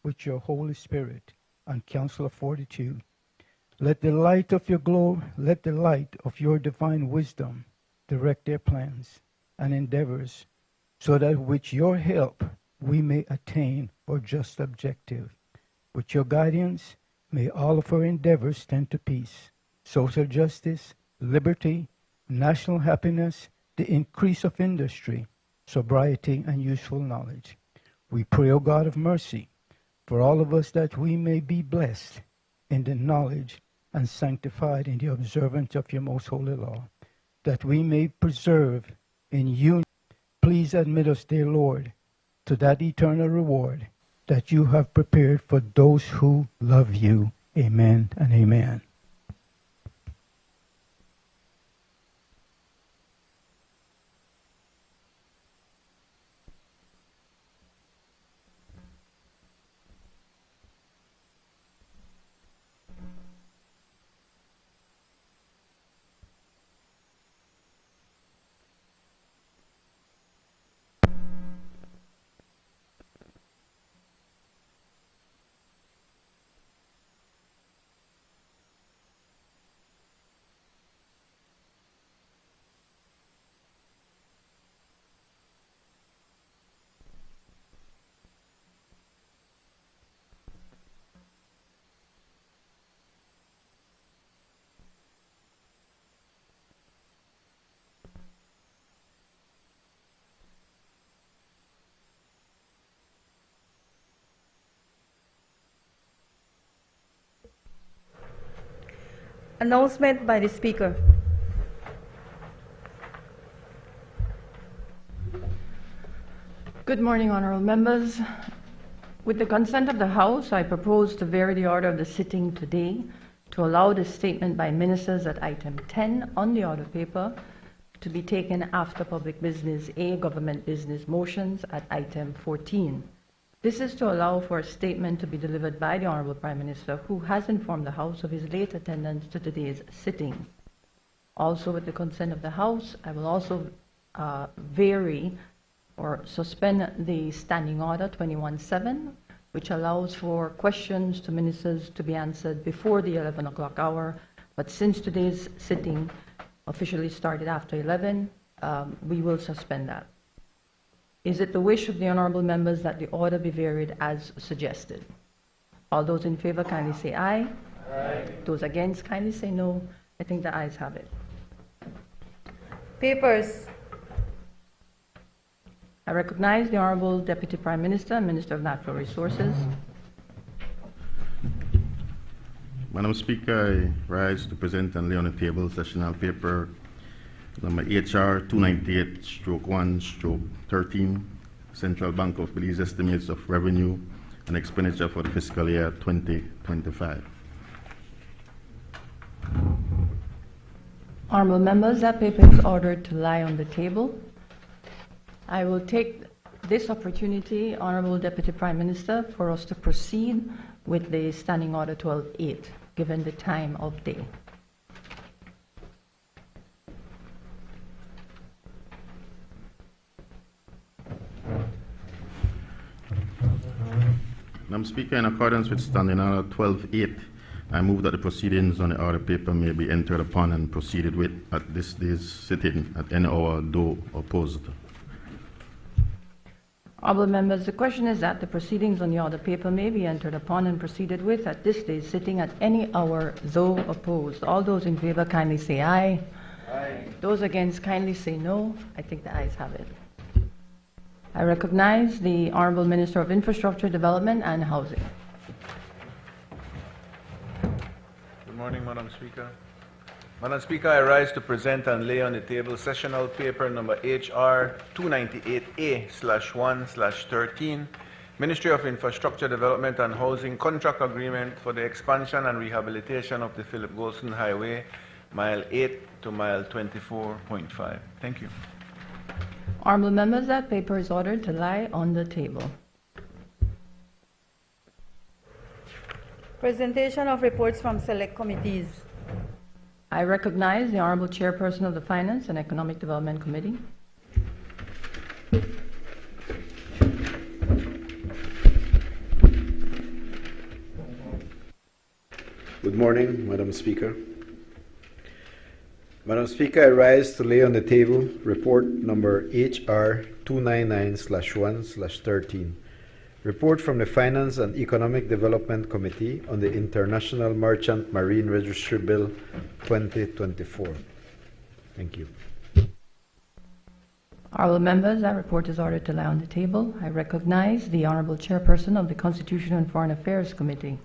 with your Holy Spirit and counsel of fortitude. Let the light of your glory, let the light of your divine wisdom direct their plans and endeavors, so that with your help we may attain our just objective. With your guidance, may all of our endeavors tend to peace, social justice, liberty, national happiness, the increase of industry, sobriety, and useful knowledge. We pray, O God of mercy, for all of us that we may be blessed in the knowledge and sanctified in the observance of your most holy law, that we may preserve in union. Please admit us, dear Lord, to that eternal reward that you have prepared for those who love you. Amen and amen. Announcement by the Speaker. Good morning, honorable members. With the consent of the House, I propose to vary the order of the sitting today to allow the statement by ministers at item 10 on the order paper to be taken after public business A, government business motions at item 14. This is to allow for a statement to be delivered by the Honorable Prime Minister, who has informed the House of his late attendance to today's sitting. Also, with the consent of the House, I will also vary or suspend the Standing Order 21-7, which allows for questions to ministers to be answered before the 11 o'clock hour. But since today's sitting officially started after 11, we will suspend that. Is it the wish of the honorable members that the order be varied as suggested? All those in favor kindly say aye. Aye. Those against kindly say no. I think the ayes have it. Papers. I recognize the Honorable Deputy Prime Minister and Minister of Natural Resources. Madam Speaker, I rise to present and lay on the table sessional paper number HR 298/1/13, Central Bank of Belize estimates of revenue and expenditure for the fiscal year 2025. Honorable members, that paper is ordered to lie on the table. I will take this opportunity, Honorable Deputy Prime Minister, for us to proceed with the Standing Order 12-8, given the time of day. Madam Speaker, in accordance with Standing Order 12-8, I move that the proceedings on the order paper may be entered upon and proceeded with at this day's sitting at any hour, though opposed. Honorable members, the question is that the proceedings on the order paper may be entered upon and proceeded with at this day's sitting at any hour, though opposed. All those in favor kindly say aye. Aye. Those against kindly say no. I think the ayes have it. I recognize the Honorable Minister of Infrastructure, Development and Housing. Good morning, Madam Speaker. Madam Speaker, I rise to present and lay on the table sessional paper number HR 298A/1/13, Ministry of Infrastructure, Development and Housing contract agreement for the expansion and rehabilitation of the Philip Golson Highway, mile 8 to mile 24.5. Thank you. Honorable members, that paper is ordered to lie on the table. Presentation of reports from select committees. I recognize the Honorable Chairperson of the Finance and Economic Development Committee. Good morning, Madam Speaker. Madam Speaker, I rise to lay on the table report number HR 299/1/13. Report from the Finance and Economic Development Committee on the International Merchant Marine Registry Bill 2024. Thank you. Honorable members, that report is ordered to lie on the table. I recognize the Honorable Chairperson of the Constitution and Foreign Affairs Committee.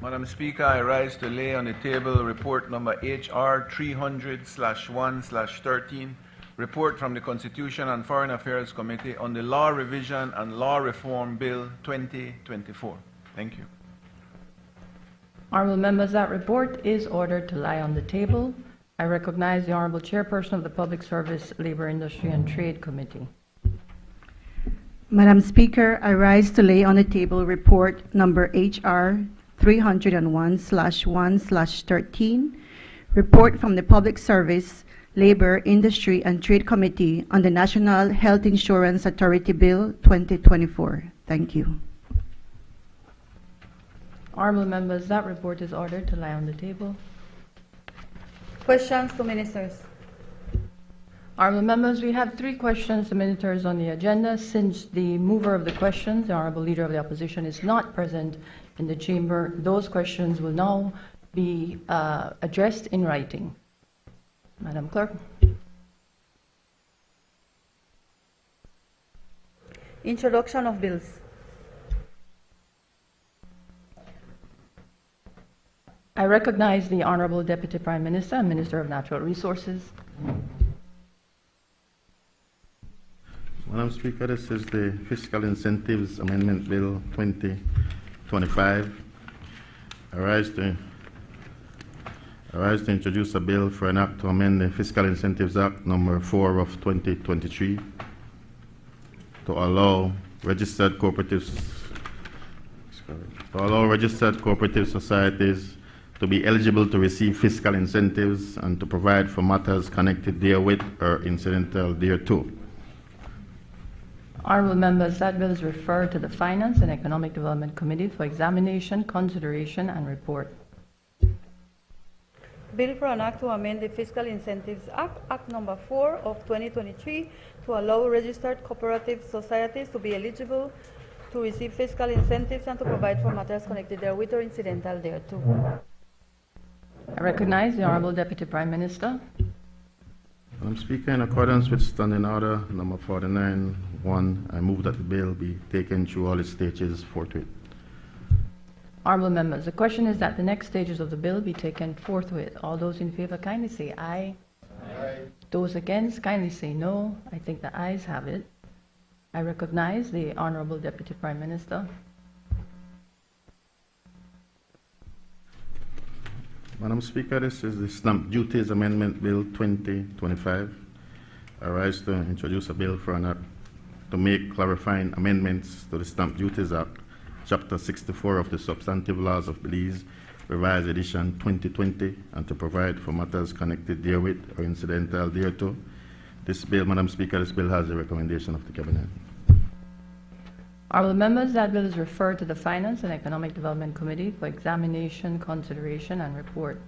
Madam Speaker, I rise to lay on the table report number HR 300/1/13, report from the Constitution and Foreign Affairs Committee on the Law Revision and Law Reform Bill 2024. Thank you. Honorable members, that report is ordered to lie on the table. I recognize the Honorable Chairperson of the Public Service, Labor, Industry and Trade Committee. Madam Speaker, I rise to lay on the table report number HR 301/1/13, report from the Public Service, Labor, Industry and Trade Committee on the National Health Insurance Authority Bill 2024. Thank you. Honorable members, that report is ordered to lie on the table. Questions to ministers. Honorable members, we have 3 questions to ministers on the agenda. Since the mover of the questions, the Honorable Leader of the Opposition, is not present in the chamber, those questions will now be addressed in writing. Madam Clerk. Introduction of bills. I recognize the Honorable Deputy Prime Minister and Minister of Natural Resources. Madam Speaker, this is the Fiscal Incentives Amendment Bill 2025. I rise to introduce a bill for an act to amend the Fiscal Incentives Act number 4 of 2023 to allow registered cooperative societies to be eligible to receive fiscal incentives and to provide for matters connected therewith or incidental thereto. Honorable members, that bill is referred to the Finance and Economic Development Committee for examination, consideration, and report. Bill for an act to amend the Fiscal Incentives Act, Act number 4 of 2023, to allow registered cooperative societies to be eligible to receive fiscal incentives and to provide for matters connected therewith or incidental thereto. I recognize the Honorable Deputy Prime Minister. Madam Speaker, in accordance with Standing Order number 49-1, I move that the bill be taken through all its stages forthwith. Honorable members, the question is that the next stages of the bill be taken forthwith. All those in favor kindly say aye. Aye. Those against kindly say no. I think the ayes have it. I recognize the Honorable Deputy Prime Minister. Madam Speaker, this is the Stamp Duties Amendment Bill 2025. I rise to introduce a bill for an act to make clarifying amendments to the Stamp Duties Act, Chapter 64 of the Substantive Laws of Belize, Revised Edition 2020, and to provide for matters connected therewith or incidental thereto. This bill, Madam Speaker, this bill has the recommendation of the Cabinet. Honorable members, that bill is referred to the Finance and Economic Development Committee for examination, consideration, and report.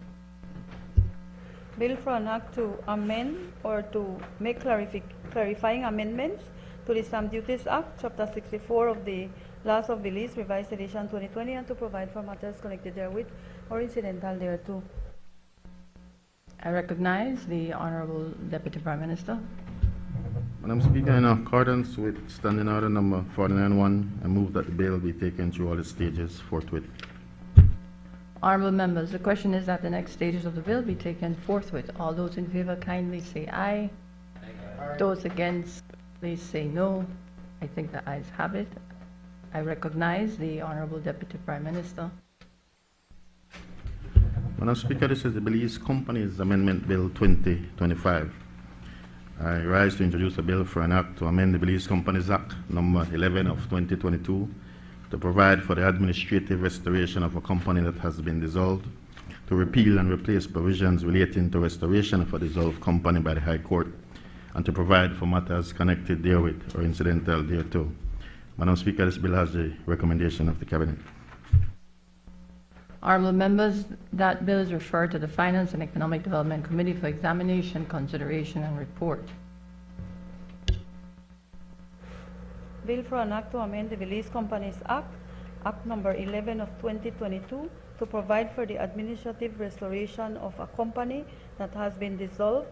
Bill for an act to amend or to make clarifying amendments to the Stamp Duties Act, Chapter 64 of the Laws of Belize, Revised Edition 2020, and to provide for matters connected therewith or incidental thereto. I recognize the Honorable Deputy Prime Minister. Madam Speaker, in accordance with Standing Order number 49-1, I move that the bill be taken through all its stages forthwith. Honorable members, the question is that the next stages of the bill be taken forthwith. All those in favor kindly say aye. Aye. Those against, please say no. I think the ayes have it. I recognize the Honorable Deputy Prime Minister. Madam Speaker, this is the Belize Companies Amendment Bill 2025. I rise to introduce a bill for an act to amend the Belize Companies Act number 11 of 2022 to provide for the administrative restoration of a company that has been dissolved, to repeal and replace provisions relating to restoration of a dissolved company by the High Court, and to provide for matters connected therewith or incidental thereto. Madam Speaker, this bill has the recommendation of the Cabinet. Honorable members, that bill is referred to the Finance and Economic Development Committee for examination, consideration, and report. Bill for an act to amend the Belize Companies Act, Act number 11 of 2022, to provide for the administrative restoration of a company that has been dissolved,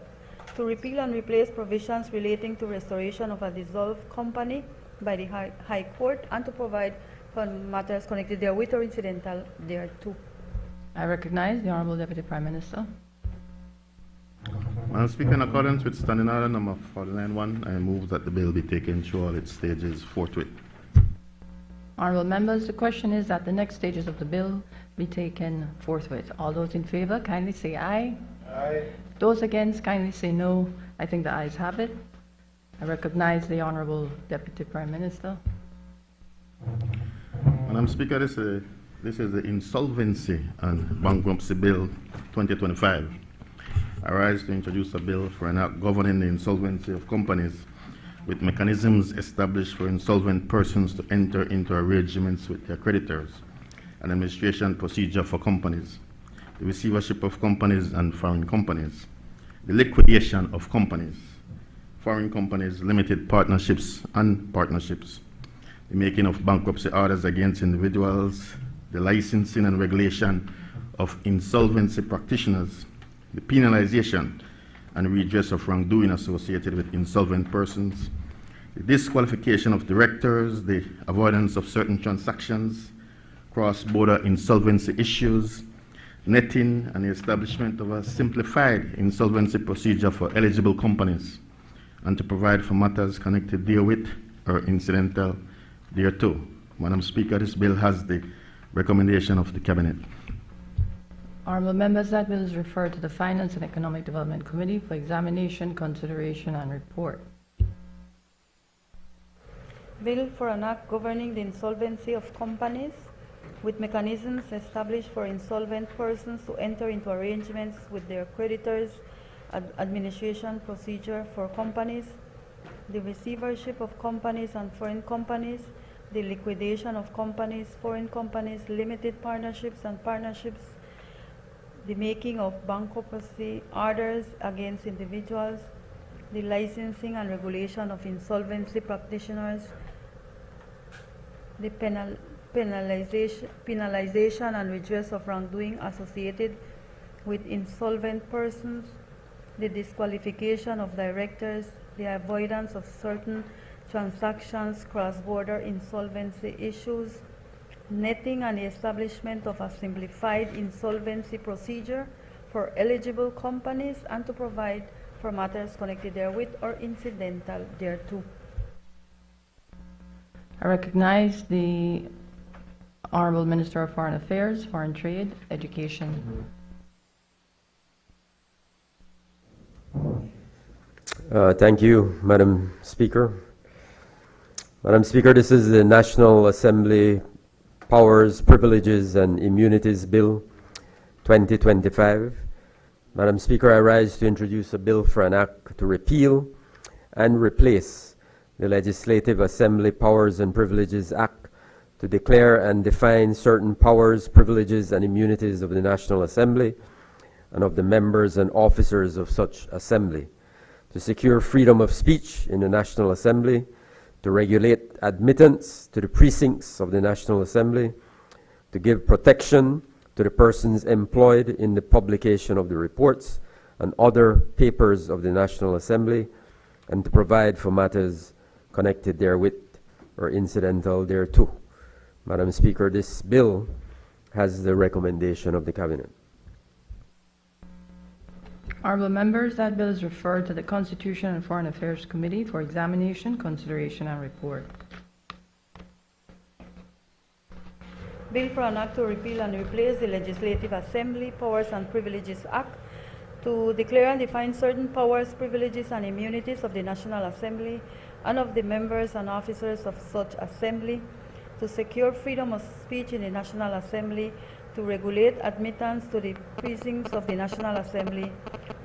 to repeal and replace provisions relating to restoration of a dissolved company by the High Court, and to provide for matters connected therewith or incidental thereto. I recognize the Honorable Deputy Prime Minister. Madam Speaker, in accordance with Standing Order number 49-1, I move that the bill be taken through all its stages forthwith. Honorable members, the question is that the next stages of the bill be taken forthwith. All those in favor, kindly say aye. Aye. Those against, kindly say no. I think the ayes have it. I recognize the Honorable Deputy Prime Minister. Madam Speaker, this is the Insolvency and Bankruptcy Bill 2025. I rise to introduce a bill for an act governing the insolvency of companies with mechanisms established for insolvent persons to enter into arrangements with their creditors, an administration procedure for companies, the receivership of companies and foreign companies, the liquidation of companies, foreign companies, limited partnerships and partnerships, the making of bankruptcy orders against individuals, the licensing and regulation of insolvency practitioners, the penalization and redress of wrongdoing associated with insolvent persons, the disqualification of directors, the avoidance of certain transactions, cross-border insolvency issues, netting and the establishment of a simplified insolvency procedure for eligible companies, and to provide for matters connected therewith or incidental thereto. Madam Speaker, this bill has the recommendation of the Cabinet. Honorable members, that bill is referred to the Finance and Economic Development Committee for examination, consideration, and report. Bill for an act governing the insolvency of companies with mechanisms established for insolvent persons to enter into arrangements with their creditors, administration procedure for companies, the receivership of companies and foreign companies, the liquidation of companies, foreign companies, limited partnerships and partnerships, the making of bankruptcy orders against individuals, the licensing and regulation of insolvency practitioners, the penalization and redress of wrongdoing associated with insolvent persons, the disqualification of directors, the avoidance of certain transactions, cross-border insolvency issues, netting and the establishment of a simplified insolvency procedure for eligible companies, and to provide for matters connected therewith or incidental thereto. I recognize the Honorable Minister of Foreign Affairs, Foreign Trade, Education. Thank you, Madam Speaker. Madam Speaker, this is the National Assembly Powers, Privileges and Immunities Bill 2025. Madam Speaker, I rise to introduce a bill for an act to repeal and replace the Legislative Assembly Powers and Privileges Act to declare and define certain powers, privileges and immunities of the National Assembly and of the members and officers of such assembly, to secure freedom of speech in the National Assembly, to regulate admittance to the precincts of the National Assembly, to give protection to the persons employed in the publication of the reports and other papers of the National Assembly, and to provide for matters connected therewith or incidental thereto. Madam Speaker, this bill has the recommendation of the Cabinet. Honorable members, that bill is referred to the Constitution and Foreign Affairs Committee for examination, consideration, and report. Bill for an act to repeal and replace the Legislative Assembly Powers and Privileges Act to declare and define certain powers, privileges, and immunities of the National Assembly and of the members and officers of such assembly, to secure freedom of speech in the National Assembly, to regulate admittance to the precincts of the National Assembly,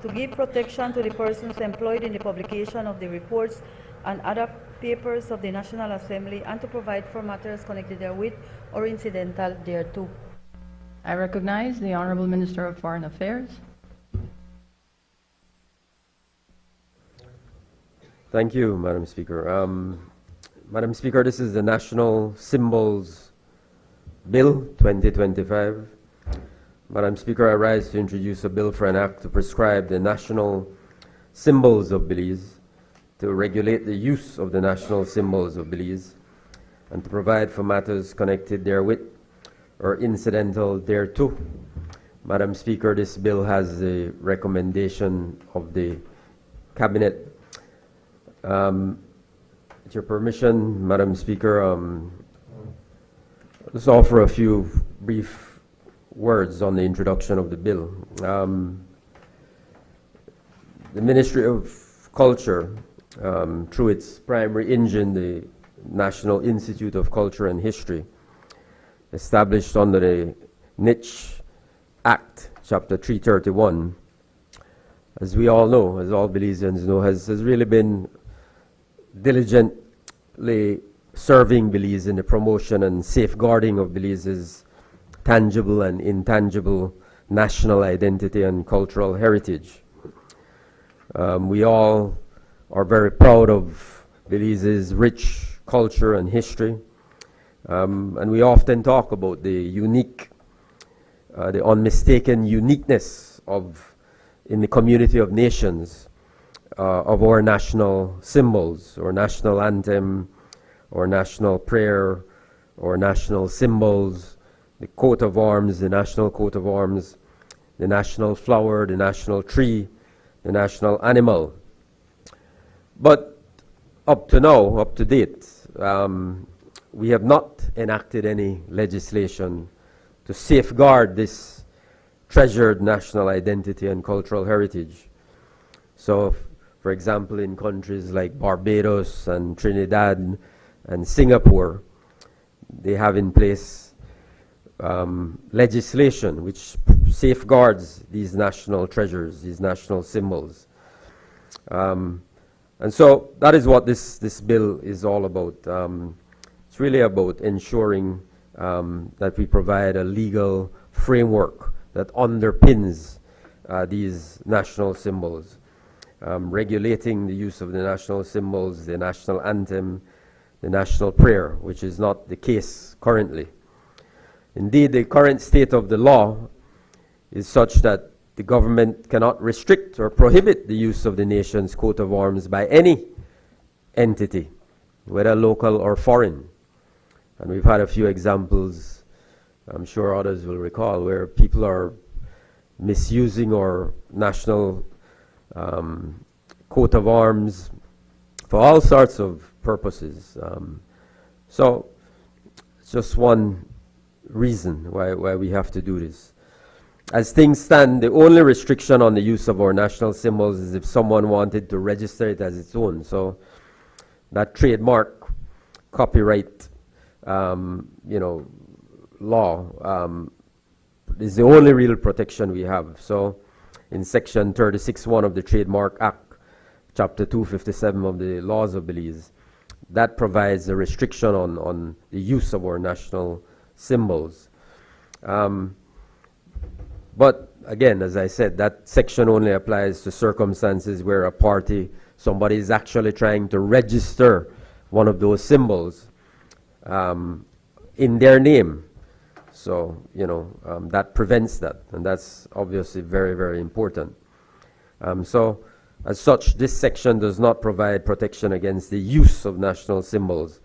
to give protection to the persons employed in the publication of the reports and other papers of the National Assembly, and to provide for matters connected therewith or incidental thereto. I recognize the Honorable Minister of Foreign Affairs. Thank you, Madam Speaker. Madam Speaker, this is the National Symbols Bill 2025. Madam Speaker, I rise to introduce a bill for an act to prescribe the national symbols of Belize, to regulate the use of the national symbols of Belize, and to provide for matters connected therewith or incidental thereto. Madam Speaker, this bill has the recommendation of the Cabinet. With your permission, Madam Speaker, I'll just offer a few brief words on the introduction of the bill. The Ministry of Culture, through its primary engine, the National Institute of Culture and History, established under the Niche Act, Chapter 331, as we all know, as all Belizeans know, has really been diligently serving Belize in the promotion and safeguarding of Belize's tangible and intangible national identity and cultural heritage. We all are very proud of Belize's rich culture and history, and we often talk about the unique, the unmistaken uniqueness in the community of nations of our national symbols, or national anthem, or national prayer, or national symbols, the coat of arms, the national coat of arms, the national flower, the national tree, the national animal. But up to now, up to date, we have not enacted any legislation to safeguard this treasured national identity and cultural heritage. So, for example, in countries like Barbados and Trinidad and Singapore, they have in place legislation which safeguards these national treasures, these national symbols. And so that is what this bill is all about. It's really about ensuring that we provide a legal framework that underpins these national symbols, regulating the use of the national symbols, the national anthem, the national prayer, which is not the case currently. Indeed, the current state of the law is such that the government cannot restrict or prohibit the use of the nation's coat of arms by any entity, whether local or foreign. And we've had a few examples, I'm sure others will recall, where people are misusing our national coat of arms for all sorts of purposes. So it's just one reason why we have to do this. As things stand, the only restriction on the use of our national symbols is if someone wanted to register it as its own. So that trademark, copyright, law is the only real protection we have. So in Section 36(1) of the Trademark Act, Chapter 257 of the Laws of Belize, that provides a restriction on the use of our national symbols. But again, as I said, that section only applies to circumstances where a party, somebody is actually trying to register one of those symbols in their name. So, that prevents that, and that's obviously very, very important. So, as such, this section does not provide protection against the use of national symbols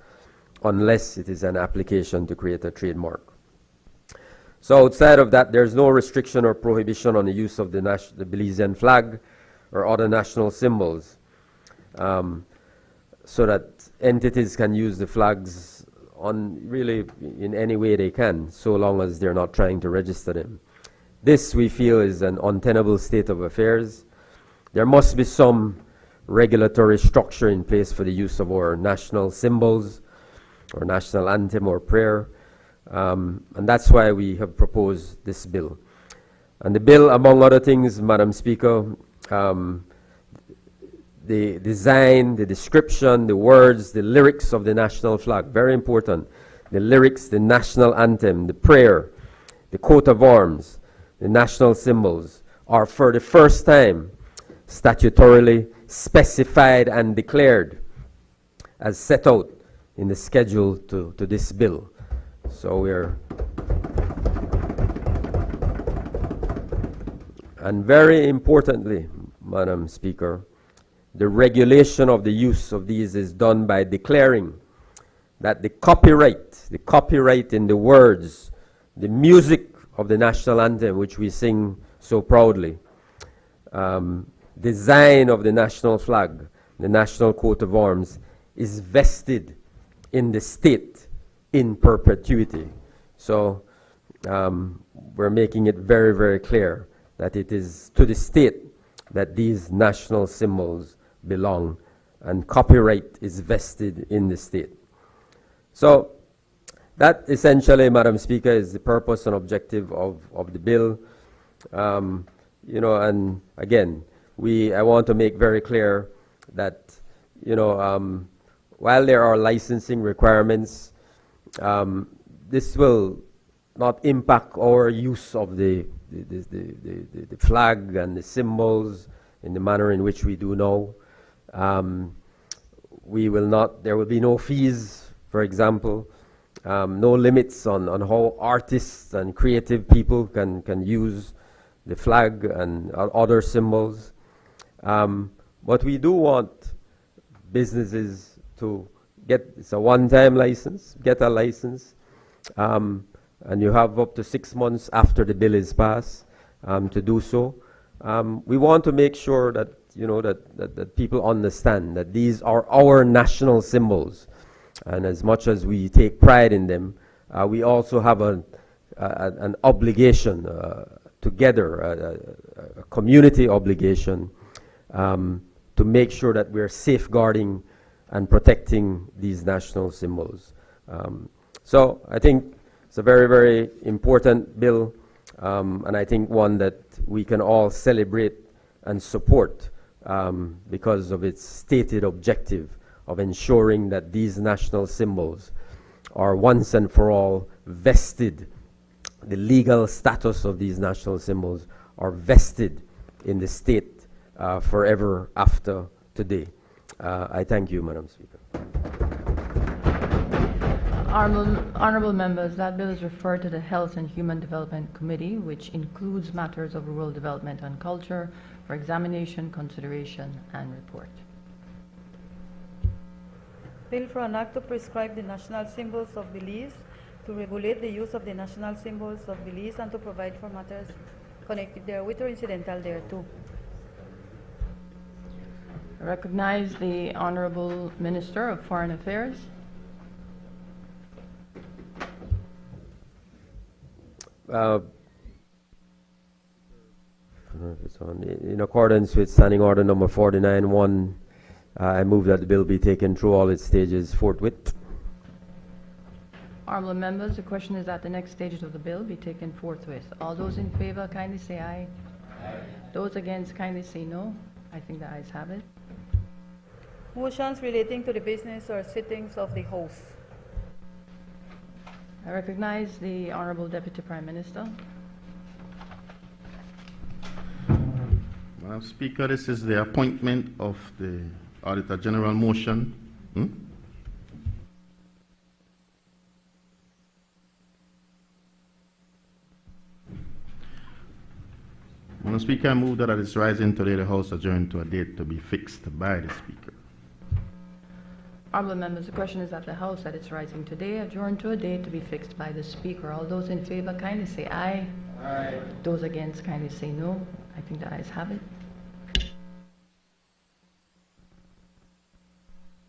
unless it is an application to create a trademark. So outside of that, there's no restriction or prohibition on the use of the Belizean flag or other national symbols, so that entities can use the flags really in any way they can, so long as they're not trying to register them. This, we feel, is an untenable state of affairs. There must be some regulatory structure in place for the use of our national symbols, or national anthem or prayer. And that's why we have proposed this bill. And the bill, among other things, Madam Speaker, the design, the description, the words, the lyrics of the national flag. Very important. The lyrics, the national anthem, the prayer, the coat of arms, the national symbols are for the first time statutorily specified and declared as set out in the schedule to this bill. So we're... And very importantly, Madam Speaker, the regulation of the use of these is done by declaring that the copyright in the words, the music of the national anthem, which we sing so proudly, design of the national flag, the national coat of arms, is vested in the state in perpetuity. So we're making it very, very clear that it is to the state that these national symbols belong, and copyright is vested in the state. So that essentially, Madam Speaker, is the purpose and objective of the bill. You know, and again, I want to make very clear that, you know, while there are licensing requirements, this will not impact our use of the flag and the symbols in the manner in which we do now. There will be no fees, for example, no limits on how artists and creative people can use the flag and other symbols. But we do want businesses to it's a one-time license, get a license, and you have up to 6 months after the bill is passed to do so. We want to make sure that, you know, that people understand that these are our national symbols, and as much as we take pride in them, we also have an obligation together, a community obligation, to make sure that we're safeguarding and protecting these national symbols. So I think it's a very, very important bill, and I think one that we can all celebrate and support because of its stated objective of ensuring that these national symbols are once and for all vested. The legal status of these national symbols are vested in the state forever after today. I thank you, Madam Speaker. Honorable members, that bill is referred to the Health and Human Development Committee, which includes matters of rural development and culture, for examination, consideration, and report. Bill for an act to prescribe the national symbols of Belize, to regulate the use of the national symbols of Belize, and to provide for matters connected therewith or incidental thereto. I recognize the Honorable Minister of Foreign Affairs. In accordance with Standing Order number 49-1, I move that the bill be taken through all its stages forthwith. Honorable members, the question is that the next stages of the bill be taken forthwith. All those in favor kindly say aye. Aye. Those against kindly say no. I think the ayes have it. Motions relating to the business or sittings of the House. I recognize the Honorable Deputy Prime Minister. Madam Speaker, this is the appointment of the Auditor General motion. Madam Speaker, I move that at its rising today the House adjourn to a date to be fixed by the Speaker. Honorable members, the question is that the House at its rising today adjourn to a date to be fixed by the Speaker. All those in favor kindly say aye. Aye. Those against kindly say no. I think the ayes have it.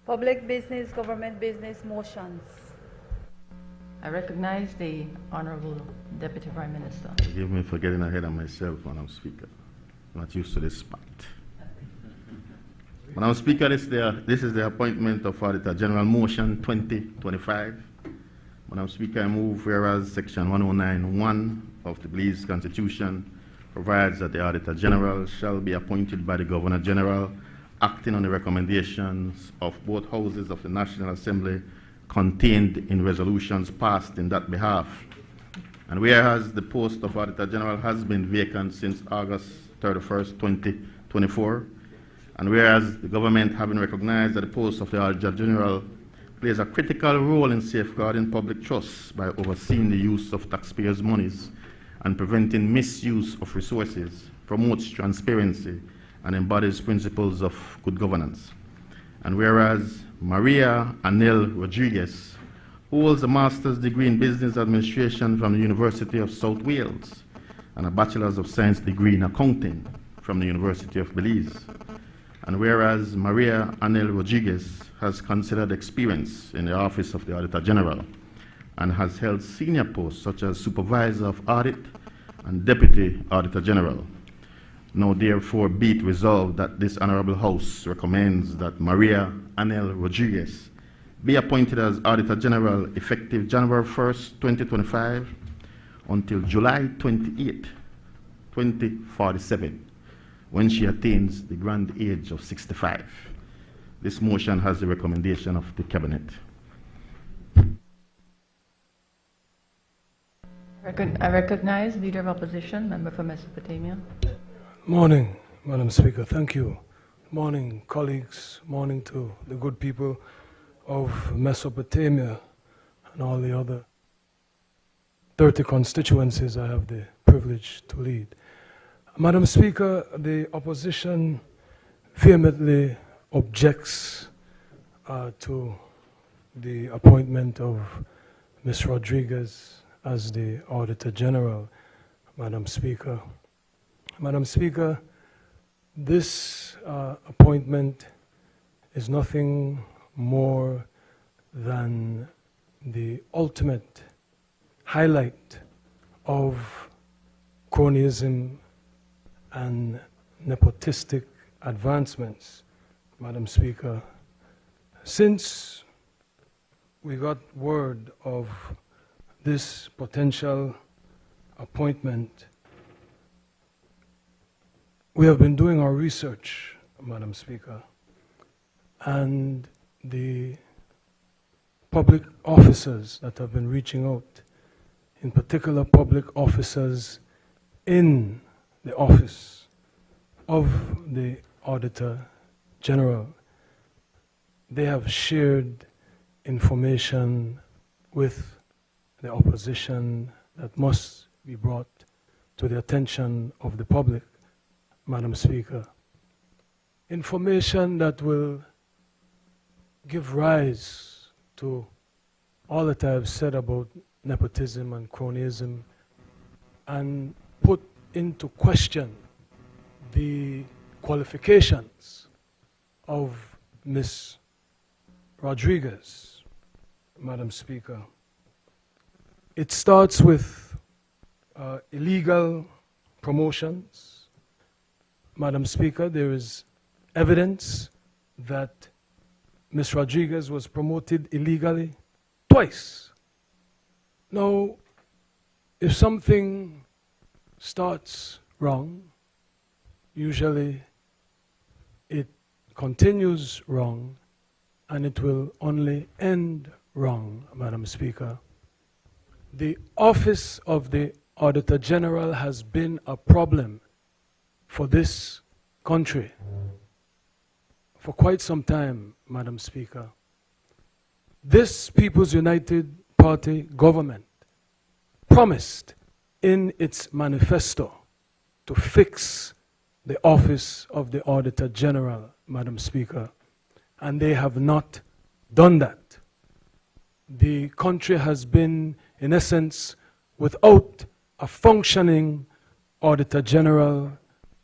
Public business, government business motions. I recognize the Honorable Deputy Prime Minister. Forgive me for getting ahead of myself, Madam Speaker. I'm not used to this spot. Madam Speaker, this is the appointment of Auditor General Motion 2025. Madam Speaker, I move whereas Section 109(1) of the Belize Constitution provides that the Auditor General shall be appointed by the Governor General acting on the recommendations of both houses of the National Assembly contained in resolutions passed in that behalf. And whereas the post of Auditor General has been vacant since August 31st, 2024, and whereas the government having recognized that the post of the Auditor General plays a critical role in safeguarding public trust by overseeing the use of taxpayers' monies and preventing misuse of resources, promotes transparency, and embodies principles of good governance. And whereas Maria Anel Rodriguez holds a master's degree in business administration from the University of South Wales and a bachelor's of science degree in accounting from the University of Belize. And whereas Maria Anel Rodriguez has considered experience in the Office of the Auditor General and has held senior posts such as Supervisor of Audit and Deputy Auditor General. Now therefore be it resolved that this Honorable House recommends that Maria Anel Rodriguez be appointed as Auditor General effective January 1st, 2025 until July 28, 2047, when she attains the grand age of 65. This motion has the recommendation of the Cabinet. I recognize Leader of Opposition, Member for Mesopotamia. Morning, Madam Speaker. Thank you. Morning, colleagues. Morning to the good people of Mesopotamia and all the other 30 constituencies I have the privilege to lead. Madam Speaker, the opposition vehemently objects to the appointment of Ms. Rodriguez as the Auditor General, Madam Speaker. Madam Speaker, this appointment is nothing more than the ultimate highlight of cronyism and nepotistic advancements, Madam Speaker. Since we got word of this potential appointment, we have been doing our research, Madam Speaker, and the public officers that have been reaching out, in particular public officers in the office of the Auditor General, they have shared information with the opposition that must be brought to the attention of the public, Madam Speaker. Information that will give rise to all that I have said about nepotism and cronyism and put into question the qualifications of Ms. Rodriguez, Madam Speaker. It starts with illegal promotions. Madam Speaker, there is evidence that Ms. Rodriguez was promoted illegally twice. Now, if something starts wrong, usually it continues wrong, and it will only end wrong, Madam Speaker. The Office of the Auditor General has been a problem for this country for quite some time, Madam Speaker. This People's United Party government promised in its manifesto to fix the Office of the Auditor General, Madam Speaker, and they have not done that. The country has been, in essence, without a functioning Auditor General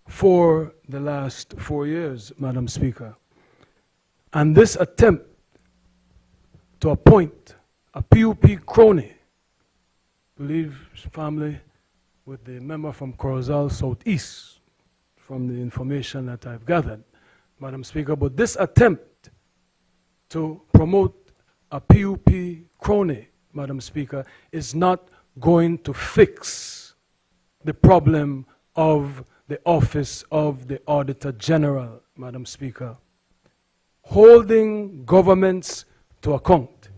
for the last 4 years, Madam Speaker. And this attempt to appoint a PUP crony, I believe family with the member from Corozal Southeast, from the information that I've gathered, Madam Speaker, but this attempt to promote a PUP crony, Madam Speaker, is not going to fix the problem of the Office of the Auditor General, Madam Speaker, holding governments to account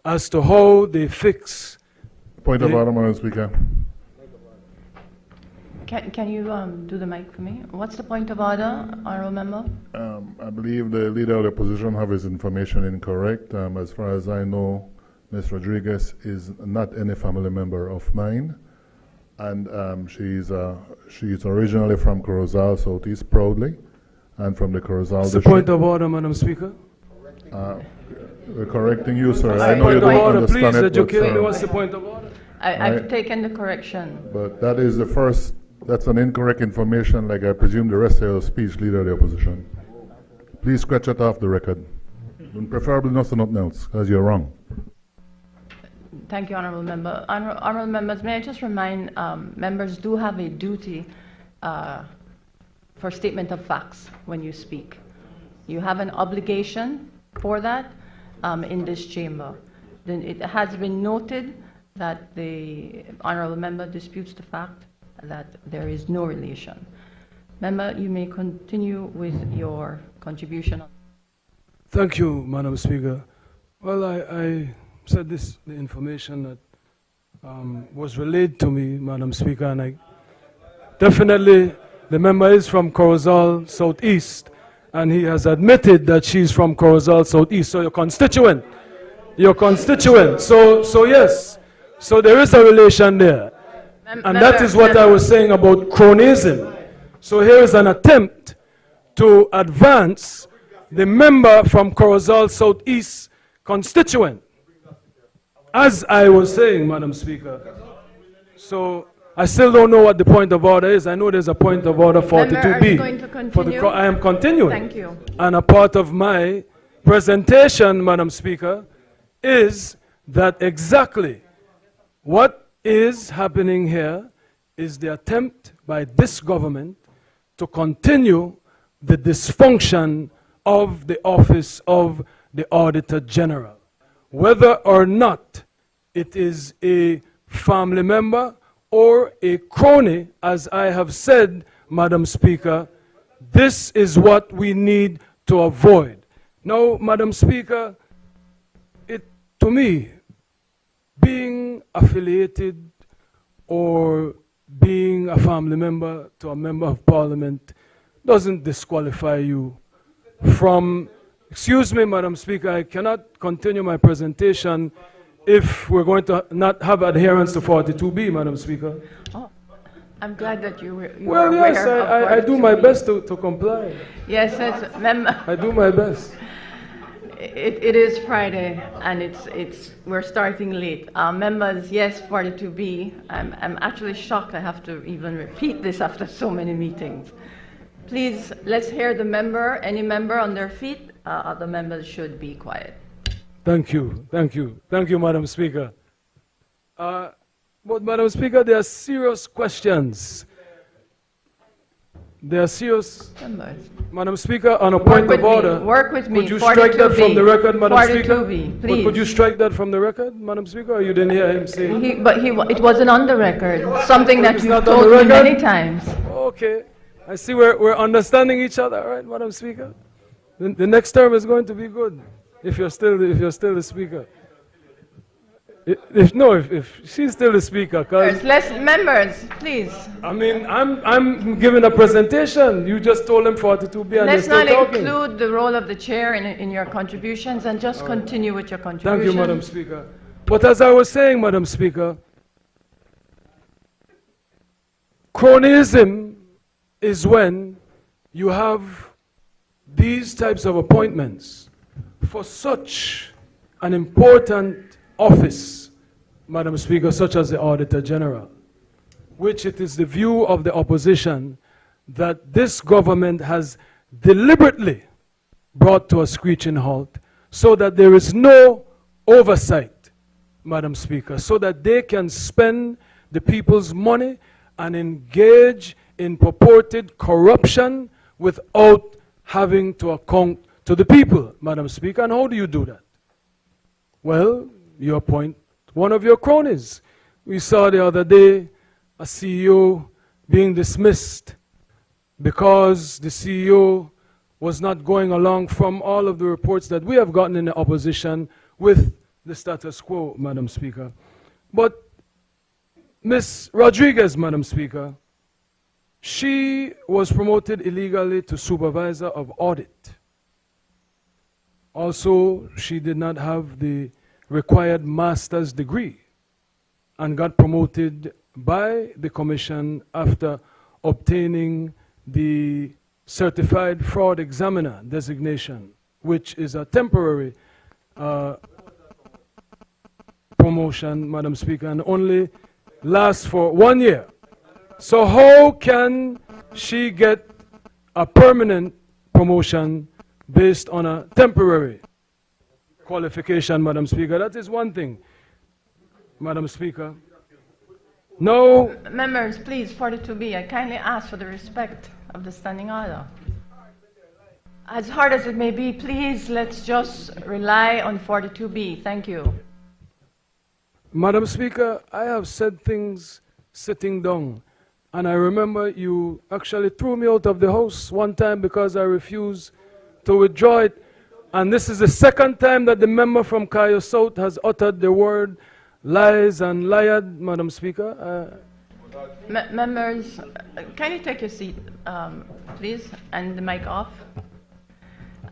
as to how they fix. Point of order, Madam Speaker. Can you do the mic for me? What's the point of order, honorable member? I believe the leader of the opposition have his information incorrect. As far as I know, Ms. Rodriguez is not any family member of mine, and she's originally from Corozal Southeast, proudly, and from the Corozal What's the district. point of order, Madam Speaker? We're correcting you, sir. What's I the know you point of don't order? understand Please it, educate me. but, What's the point of order? I've Right. taken the correction. but that is the first. That's an incorrect information, like I presume the rest of your speech, leader of the opposition. Please scratch it off the record. And preferably nothing else, because you're wrong. Thank you, honorable member. Honorable members, may I just remind members do have a duty for statement of facts when you speak. You have an obligation for that in this chamber. Then it has been noted that the honorable member disputes the fact that there is no relation. Member, you may continue with your contribution. Thank you, Madam Speaker. Well, I said this, the information that was relayed to me, Madam Speaker, and I definitely, the member is from Corozal Southeast, and he has admitted that she's from Corozal Southeast, so your constituent. So yes, so there is a relation there. And that is what I was saying about cronyism. So here is an attempt to advance the member from Corozal Southeast constituent. As I was saying, Madam Speaker. So I still don't know what the point of order is. I know there's a point of order 42B. Member, are you going to continue? I am continuing. Thank you. And a part of my presentation, Madam Speaker, is that exactly what is happening here is the attempt by this government to continue the dysfunction of the office of the Auditor General. Whether or not it is a family member or a crony, as I have said, Madam Speaker, this is what we need to avoid. Now, Madam Speaker, to me, being affiliated or being a family member to a member of parliament doesn't disqualify you from, excuse me, Madam Speaker, I cannot continue my presentation if we're going to not have adherence to 42B, Madam Speaker. Oh, I'm glad that you were Well, aware yes, of I do my 42B. best to comply. Yes, yes, member. I do my best. It is Friday, and we're starting late. Members, yes, 42B. I'm actually shocked I have to even repeat this after so many meetings. Please, let's hear the member. Any member on their feet, other members should be quiet. Thank you, Madam Speaker. But Madam Speaker, there are serious questions. There are serious. Members. Madam Speaker, on a point of order. Work with me. Could you strike that from the record, Madam Speaker? 42B, please. Could you strike that from the record, Madam Speaker, or you didn't hear him say? It wasn't on the record. Something that It's you've not on told the me record? many times. Okay. I see we're understanding each other, all right, Madam Speaker? The next term is going to be good, if you're still the Speaker. If she's still the Speaker, because Less members, please. I mean, I'm giving a presentation. You just told them 42B and they're Let's still not talking. include the role of the chair in your contributions, and just continue with your Thank contributions. you, Madam Speaker. But as I was saying, Madam Speaker, cronyism is when you have these types of appointments for such an important office, Madam Speaker, such as the Auditor General, which it is the view of the opposition that this government has deliberately brought to a screeching halt so that there is no oversight, Madam Speaker, so that they can spend the people's money and engage in purported corruption without having to account to the people, Madam Speaker. And how do you do that? Well, you appoint one of your cronies. We saw the other day a CEO being dismissed because the CEO was not going along from all of the reports that we have gotten in the opposition with the status quo, Madam Speaker. But Ms. Rodriguez, Madam Speaker, she was promoted illegally to supervisor of audit. Also, she did not have the required master's degree and got promoted by the commission after obtaining the certified fraud examiner designation, which is a temporary promotion, Madam Speaker, and only lasts for 1 year. So how can she get a permanent promotion based on a temporary qualification, Madam Speaker? That is one thing, Madam Speaker. No. Members, please, 42B, I kindly ask for the respect of the standing order. As hard as it may be, please, let's just rely on 42B. Thank you. Madam Speaker, I have said things sitting down, and I remember you actually threw me out of the house one time because I refused to withdraw it, and this is the second time that the member from Cayo South has uttered the word lies and lied, Madam Speaker. Members, can you take your seat, please, and the mic off?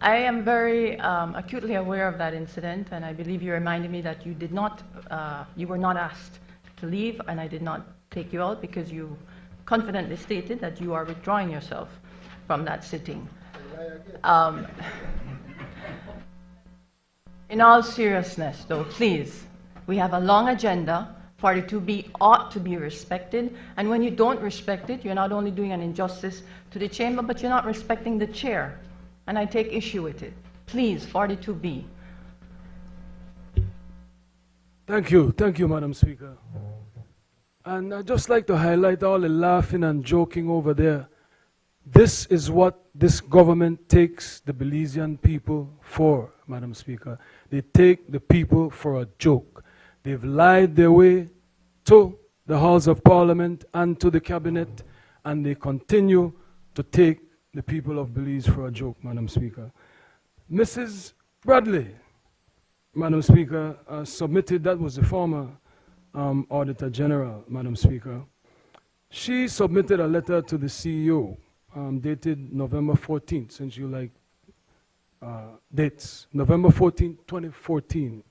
I am very acutely aware of that incident, and I believe you reminded me that you were not asked to leave, and I did not take you out because you confidently stated that you are withdrawing yourself from that sitting. In all seriousness, though, please, we have a long agenda. 42B ought to be respected, and when you don't respect it, you're not only doing an injustice to the chamber, but you're not respecting the chair, and I take issue with it. Please, 42B. Thank you, Madam Speaker. And I'd just like to highlight all the laughing and joking over there. This is what this government takes the Belizean people for, Madam Speaker. They take the people for a joke. They've lied their way to the halls of Parliament and to the cabinet, and they continue to take the people of Belize for a joke, Madam Speaker. Mrs. Bradley, Madam Speaker, submitted, that was the former Auditor General, Madam Speaker. She submitted a letter to the CEO dated November 14th, since you like dates, November 14th, 2014,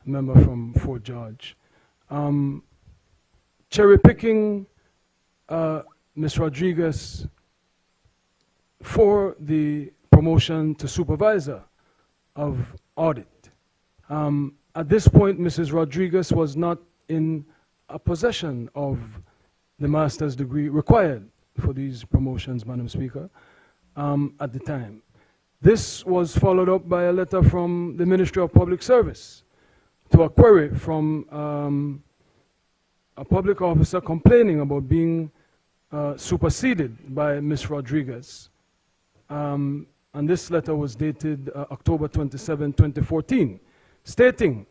member from Fort George. Cherry picking Ms. Rodriguez for the promotion to supervisor of audit. At this point, Mrs. Rodriguez was not in a possession of the master's degree required for these promotions, Madam Speaker, at the time. This was followed up by a letter from the Ministry of Public Service to a query from a public officer complaining about being superseded by Ms. Rodriguez. And this letter was dated October 27, 2014, stating,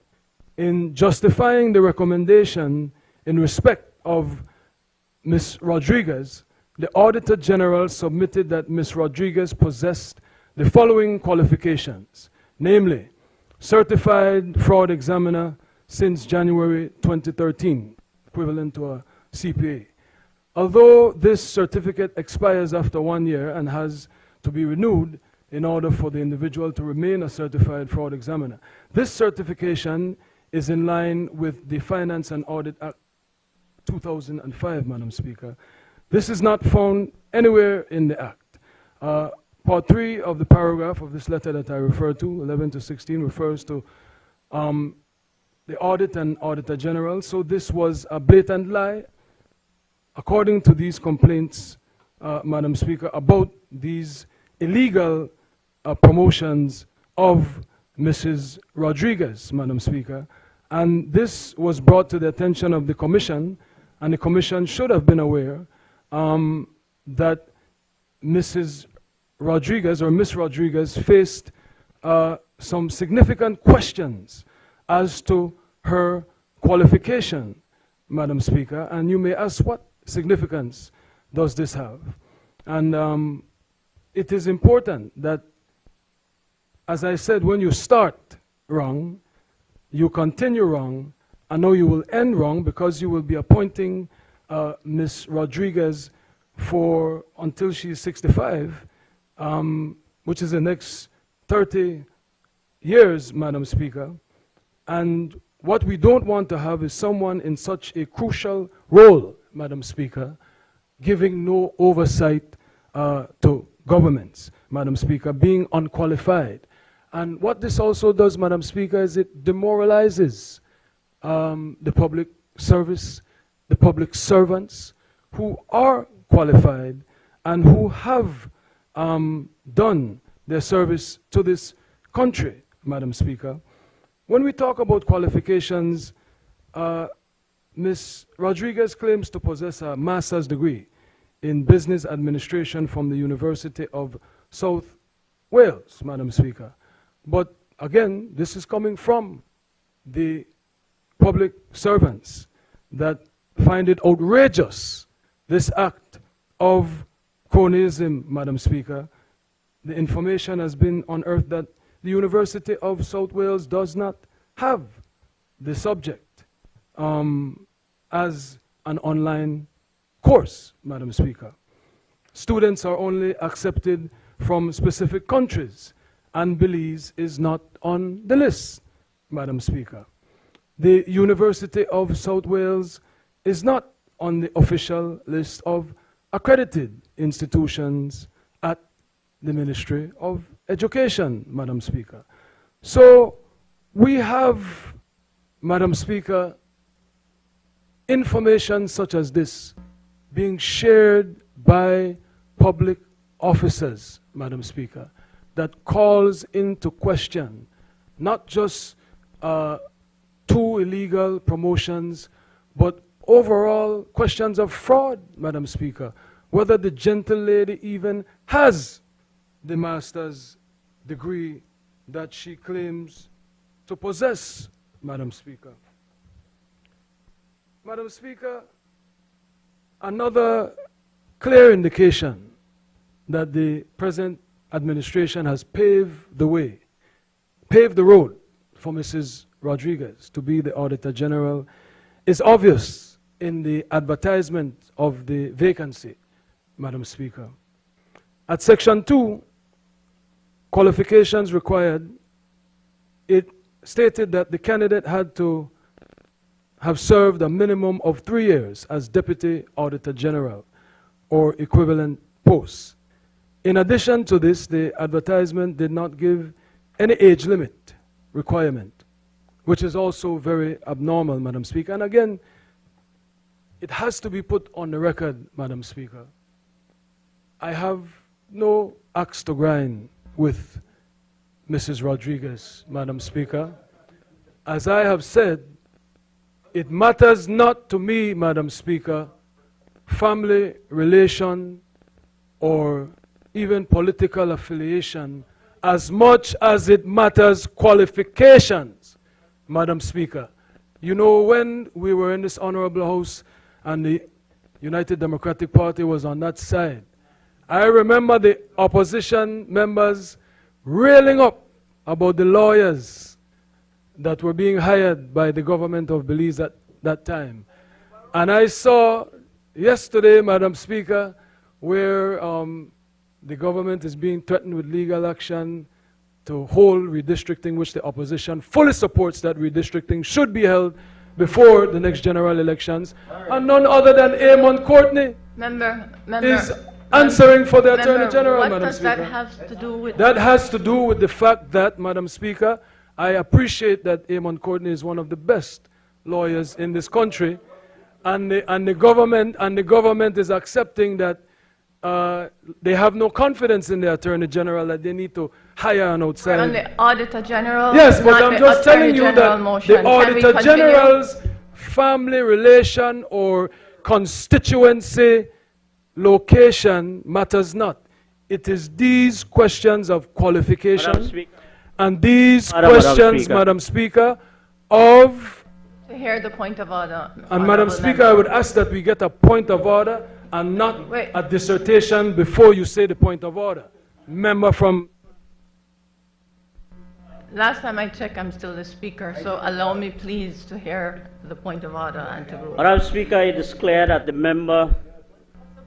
in justifying the recommendation in respect of Ms. Rodriguez, the Auditor General submitted that Ms. Rodriguez possessed the following qualifications, namely, certified fraud examiner since January 2013, equivalent to a CPA. Although this certificate expires after 1 year and has to be renewed in order for the individual to remain a certified fraud examiner, this certification is in line with the Finance and Audit Act 2005, Madam Speaker. This is not found anywhere in the Act. Part 3 of the paragraph of this letter that I referred to, 11 to 16, refers to the audit and Auditor General. So this was a blatant lie. According to these complaints, Madam Speaker, about these illegal promotions of Mrs. Rodriguez, Madam Speaker. And this was brought to the attention of the Commission, and the Commission should have been aware that Mrs. Rodriguez or Ms. Rodriguez faced some significant questions as to her qualification, Madam Speaker. And you may ask, what significance does this have? And it is important that, as I said, when you start wrong, you continue wrong, and now you will end wrong because you will be appointing Ms. Rodriguez for until she's 65, which is the next 30 years, Madam Speaker. And what we don't want to have is someone in such a crucial role, Madam Speaker, giving no oversight to governments, Madam Speaker, being unqualified. And what this also does, Madam Speaker, is it demoralizes the public service, the public servants who are qualified and who have done their service to this country, Madam Speaker. When we talk about qualifications, Ms. Rodriguez claims to possess a master's degree in business administration from the University of South Wales, Madam Speaker. But again, this is coming from the public servants that find it outrageous, this act of cronyism, Madam Speaker. The information has been unearthed that the University of South Wales does not have the subject as an online course, Madam Speaker. Students are only accepted from specific countries, and Belize is not on the list, Madam Speaker. The University of South Wales is not on the official list of accredited institutions at the Ministry of Education, Madam Speaker. So we have, Madam Speaker, information such as this being shared by public officers, Madam Speaker, that calls into question not just two illegal promotions, but overall questions of fraud, Madam Speaker, whether the gentle lady even has the master's degree that she claims to possess, Madam Speaker. Madam Speaker, another clear indication that the present administration has paved the way, paved the road for Mrs. Rodriguez to be the Auditor General is obvious in the advertisement of the vacancy, Madam Speaker. At Section 2, qualifications required, it stated that the candidate had to have served a minimum of 3 years as Deputy Auditor General or equivalent posts. In addition to this, the advertisement did not give any age limit requirement, which is also very abnormal, Madam Speaker. And again, it has to be put on the record, Madam Speaker. I have no axe to grind with Mrs. Rodriguez, Madam Speaker. As I have said, it matters not to me, Madam Speaker, family relation or even political affiliation, as much as it matters qualifications, Madam Speaker. You know, when we were in this honorable house and the United Democratic Party was on that side, I remember the opposition members railing up about the lawyers that were being hired by the government of Belize at that time. And I saw yesterday, Madam Speaker, where the government is being threatened with legal action to hold redistricting, which the opposition fully supports that redistricting should be held before the next general elections. And none other than Amon Courtney is answering for the Attorney General, Madam Speaker. What does that have to do with? That has to do with the fact that, Madam Speaker, I appreciate that Amon Courtney is one of the best lawyers in this country, and the government is accepting that they have no confidence in the Attorney General, that they need to hire an outside. On the Auditor General. Yes, but not I'm the just telling Attorney you General that motion. the Can we Auditor continue? General's family relation or constituency location matters not. It is these questions of qualification and these questions, Madam Speaker, of... To hear the point of order. And Madam Speaker, I would ask that we get a point of order and not a dissertation before you say the point of order, member from. Last time I checked, I'm still the speaker, so allow me please to hear the point of order and to rule. Madam Speaker, I declare that the member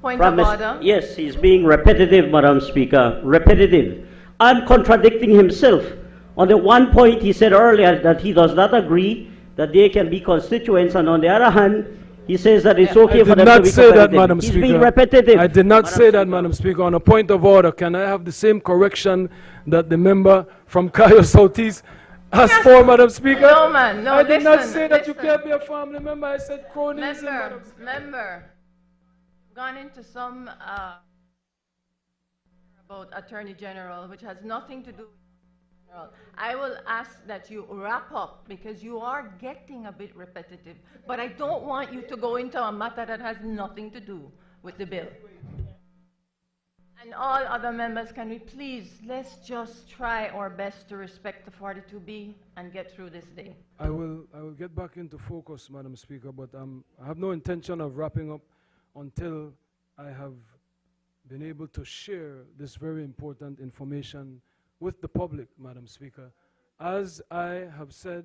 Point of order. Yes, he's being repetitive, Madam Speaker, repetitive, and contradicting himself. On the one point, he said earlier that he does not agree that they can be constituents, and on the other hand, he says that it's okay for them to be I did not say that, competitive. Madam He's Speaker. being repetitive. I did not Madam say that, Speaker. Madam Speaker. On a point of order, can I have the same correction that the member from Kayo Southeast asked for, Madam Speaker? No, man, no, I did not listen, say that you listen. can't be a family member. I said cronyism, Madam Member, Speaker. member, gone into some about Attorney General, which has nothing to do with General. I will ask that you wrap up because you are getting a bit repetitive, but I don't want you to go into a matter that has nothing to do with the bill. And all other members, can we please, let's just try our best to respect the 42B and get through this day. I will get back into focus, Madam Speaker, but I have no intention of wrapping up until I have been able to share this very important information with the public, Madam Speaker. As I have said,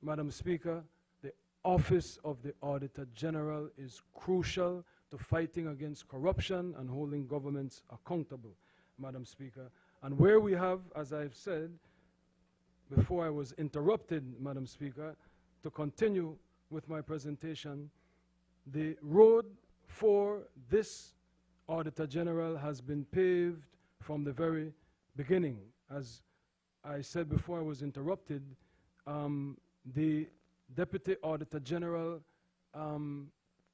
Madam Speaker, the Office of the Auditor General is crucial to fighting against corruption and holding governments accountable, Madam Speaker. And where we have, as I've said, before I was interrupted, Madam Speaker, to continue with my presentation, the road for this Auditor General has been paved from the very beginning. As I said before I was interrupted, the Deputy Auditor General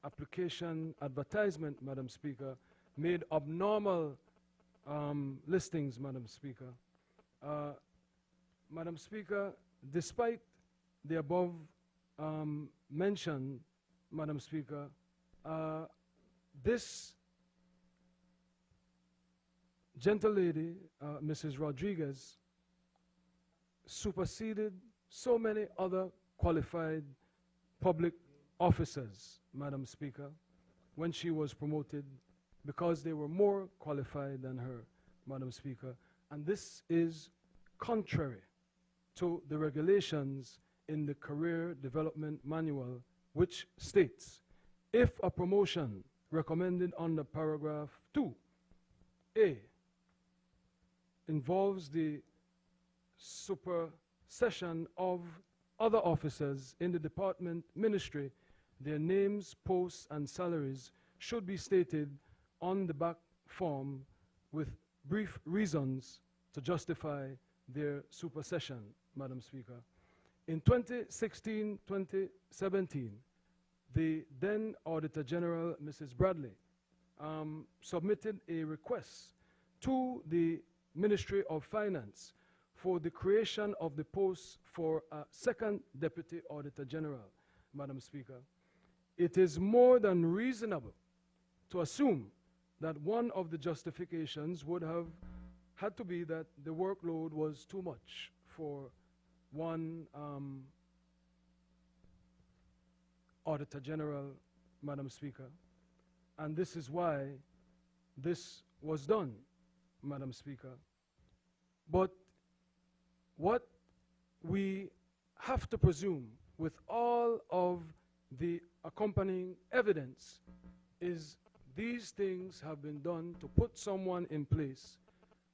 application advertisement, Madam Speaker, made abnormal listings, Madam Speaker. Madam Speaker, despite the above mention, Madam Speaker, this gentle lady, Mrs. Rodriguez, superseded so many other qualified public officers, Madam Speaker, when she was promoted because they were more qualified than her, Madam Speaker. And this is contrary to the regulations in the Career Development Manual, which states, if a promotion recommended under paragraph 2A involves the supersession of other officers in the department, ministry, their names, posts, and salaries should be stated on the back form with brief reasons to justify their supersession, Madam Speaker. In 2016-2017, the then Auditor General, Mrs. Bradley, submitted a request to the Ministry of Finance for the creation of the post for a second Deputy Auditor General, Madam Speaker. It is more than reasonable to assume that one of the justifications would have had to be that the workload was too much for one Auditor General, Madam Speaker. And this is why this was done, Madam Speaker. But what we have to presume with all of the accompanying evidence is these things have been done to put someone in place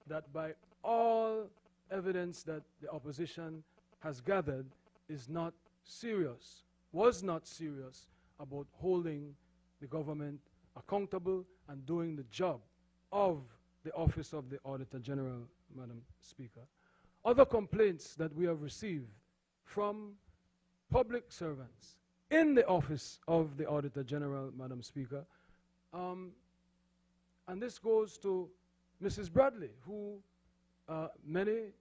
that by all evidence that the opposition has gathered is not serious, was not serious about holding the government accountable and doing the job of the Office of the Auditor General, Madam Speaker. Other complaints that we have received from public servants in the Office of the Auditor General, Madam Speaker, and this goes to Mrs. Bradley, who many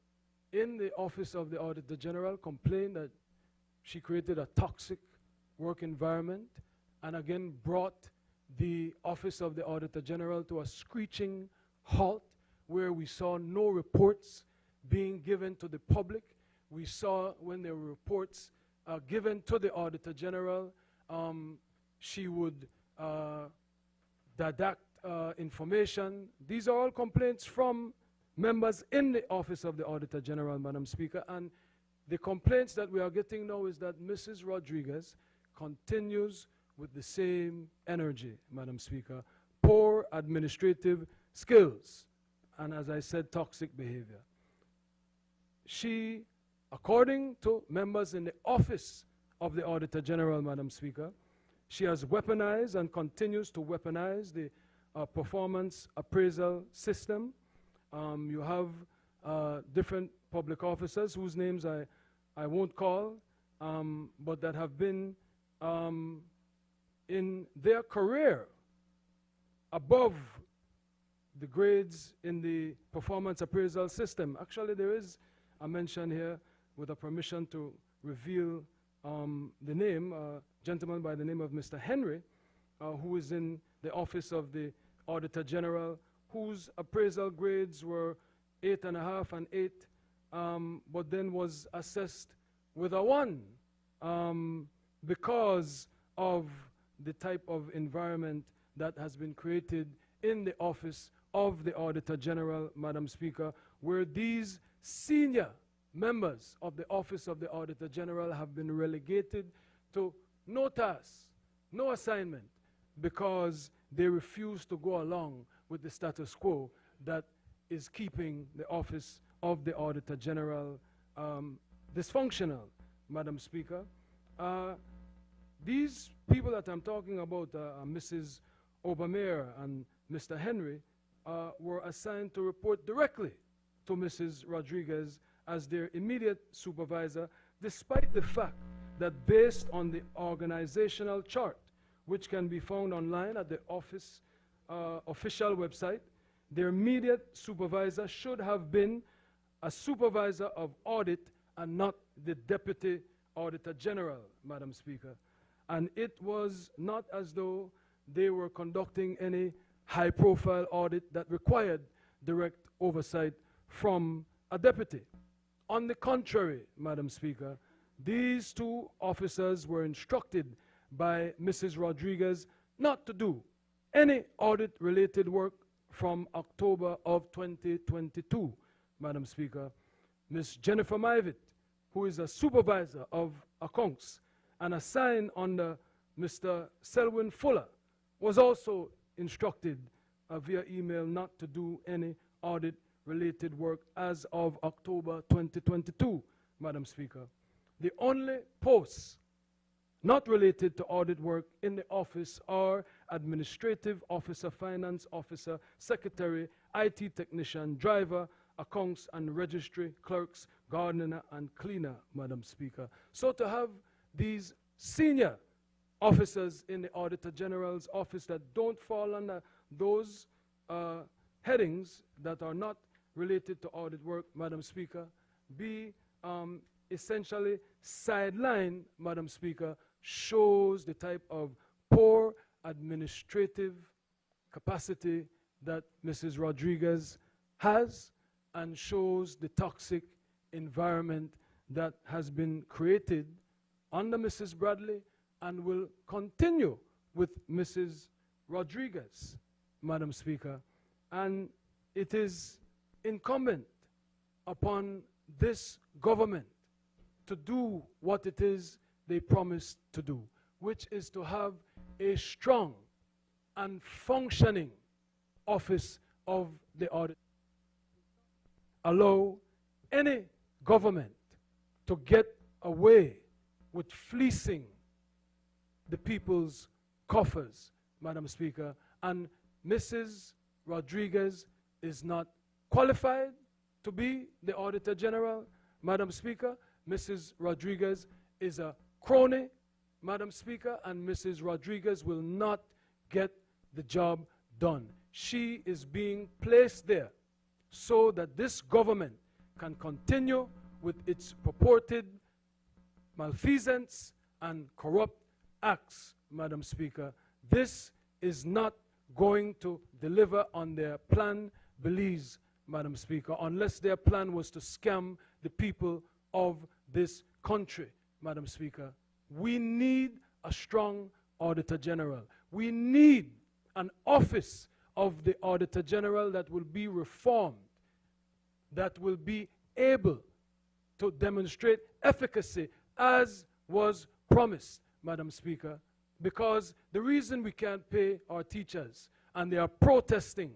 in the Office of the Auditor General complained that she created a toxic work environment and again brought the Office of the Auditor General to a screeching halt where we saw no reports being given to the public. We saw when there were reports given to the Auditor General, she would deduct information. These are all complaints from members in the office of the Auditor General, Madam Speaker, and the complaints that we are getting now is that Mrs. Rodriguez continues with the same energy, Madam Speaker, poor administrative skills, and as I said, toxic behavior. She, according to members in the office of the Auditor General, Madam Speaker, she has weaponized and continues to weaponize the performance appraisal system. You have different public officers whose names I won't call, but that have been in their career above the grades in the performance appraisal system. Actually, there is a mention here with a permission to reveal the name, a gentleman by the name of Mr. Henry, who is in the office of the Auditor General, whose appraisal grades were 8.5 and 8, but then was assessed with a 1 because of the type of environment that has been created in the office of the Auditor General, Madam Speaker, where these senior members of the office of the Auditor General have been relegated to no task, no assignment, because they refuse to go along with the status quo that is keeping the office of the Auditor General dysfunctional, Madam Speaker. These people that I'm talking about, Mrs. Obermeyer and Mr. Henry, were assigned to report directly to Mrs. Rodriguez as their immediate supervisor, despite the fact that based on the organizational chart, which can be found online at the office official website, their immediate supervisor should have been a supervisor of audit and not the Deputy Auditor General, Madam Speaker. And it was not as though they were conducting any high-profile audit that required direct oversight from a deputy. On the contrary, Madam Speaker, these two officers were instructed by Mrs. Rodriguez not to do any audit-related work from October of 2022, Madam Speaker. Ms. Jennifer Myvitt, who is a supervisor of accounts and assigned under Mr. Selwyn Fuller, was also instructed via email not to do any audit-related work as of October 2022, Madam Speaker. The only posts not related to audit work in the office are administrative officer, finance officer, secretary, IT technician, driver, accounts and registry clerks, gardener and cleaner, Madam Speaker. So to have these senior officers in the Auditor General's office that don't fall under those headings that are not related to audit work, Madam Speaker, be essentially sidelined, Madam Speaker, shows the type of poor administrative capacity that Mrs. Rodriguez has and shows the toxic environment that has been created under Mrs. Bradley and will continue with Mrs. Rodriguez, Madam Speaker. And it is incumbent upon this government to do what it is they promised to do, which is to have a strong and functioning office of the audit. Allow any government to get away with fleecing the people's coffers, Madam Speaker, and Mrs. Rodriguez is not qualified to be the Auditor General, Madam Speaker. Mrs. Rodriguez is a crony, Madam Speaker, and Mrs. Rodriguez will not get the job done. She is being placed there so that this government can continue with its purported malfeasance and corrupt acts, Madam Speaker. This is not going to deliver on their plan, Belize, Madam Speaker, unless their plan was to scam the people of this country, Madam Speaker. We need a strong Auditor General. We need an office of the Auditor General that will be reformed that will be able to demonstrate efficacy as was promised, Madam Speaker, because the reason we can't pay our teachers, and they are protesting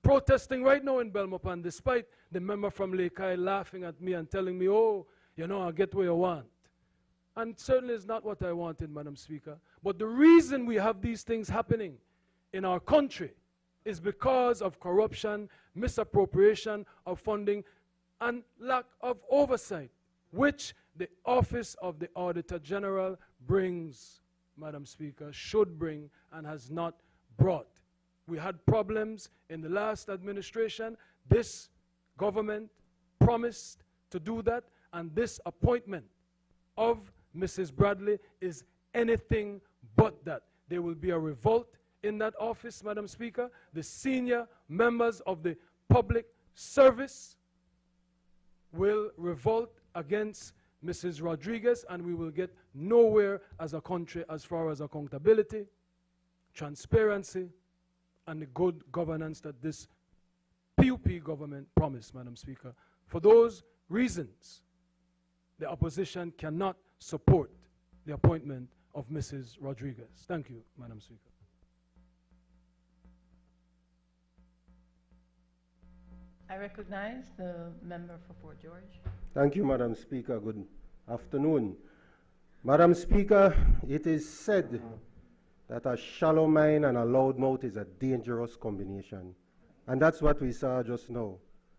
right now in Belmopan, despite the member from Lekai laughing at me and telling me, oh, you know, I'll get what you want. And certainly it's not what I wanted, Madam Speaker. But the reason we have these things happening in our country is because of corruption, misappropriation of funding, and lack of oversight, which the Office of the Auditor General brings, Madam Speaker, should bring, and has not brought. We had problems in the last administration. This government promised to do that, and this appointment of Mrs. Bradley is anything but that. There will be a revolt in that office, Madam Speaker. The senior members of the public service will revolt against Mrs. Rodriguez, and we will get nowhere as a country as far as accountability, transparency, and the good governance that this PUP government promised, Madam Speaker. For those reasons, the opposition cannot support the appointment of Mrs. Rodriguez. Thank you, Madam Speaker. I recognize the member for Fort George. Thank you, Madam Speaker. Good afternoon. Madam Speaker, it is said that a shallow mind and a loud mouth is a dangerous combination. And that's what we saw just now.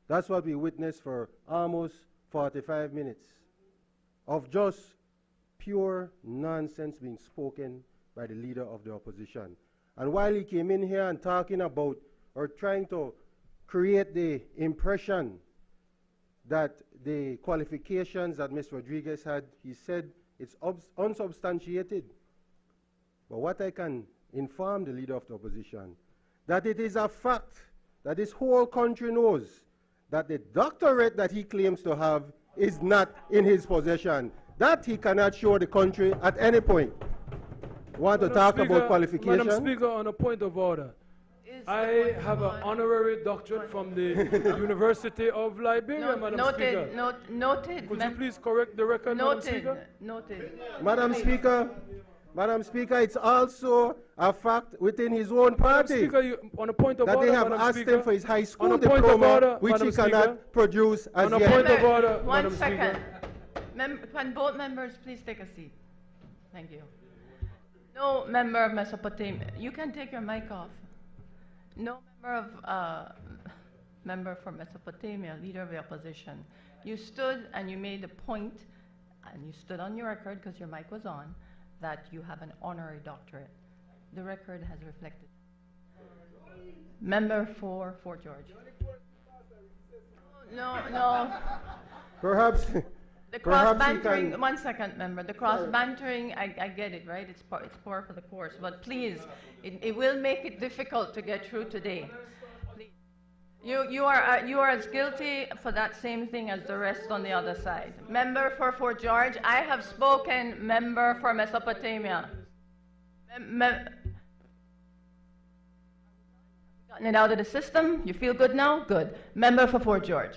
That's what we witnessed for almost 45 minutes of just pure nonsense being spoken by the leader of the opposition. And while he came in here and talking about or trying to create the impression that the qualifications that Ms. Rodriguez had, he said it's unsubstantiated. But what I can inform the leader of the opposition, that it is a fact that this whole country knows that the doctorate that he claims to have is not in his possession. That he cannot show the country at any point. Want to talk about qualification? Madam Speaker, on a point of order. I have an honorary doctorate from the University of Liberia, Madam Speaker. Noted. Could you please correct the record, Madam Speaker? Noted. Madam Speaker, it's also a fact within his own party on a point of that order, they have Madam asked Speaker, him for his high on school a point of diploma, order, which Madam he cannot Speaker, produce as on a yet. point of order, One Madam second. Speaker. Can both members please take a seat? Thank you. No member of Mesopotamia. You can take your mic off. No member from Mesopotamia, leader of the opposition. You stood and you made a point, and you stood on your record because your mic was on, that you have an honorary doctorate. The record has reflected. Member for Fort George. No. Perhaps. The cross bantering. One second, member. The cross bantering. I get it, right? It's par for the course. But please, it will make it difficult to get through today. Please. You are as guilty for that same thing as the rest on the other side. Member for Fort George. I have spoken. Member for Mesopotamia. Gotten it out of the system. You feel good now? Good. Member for Fort George.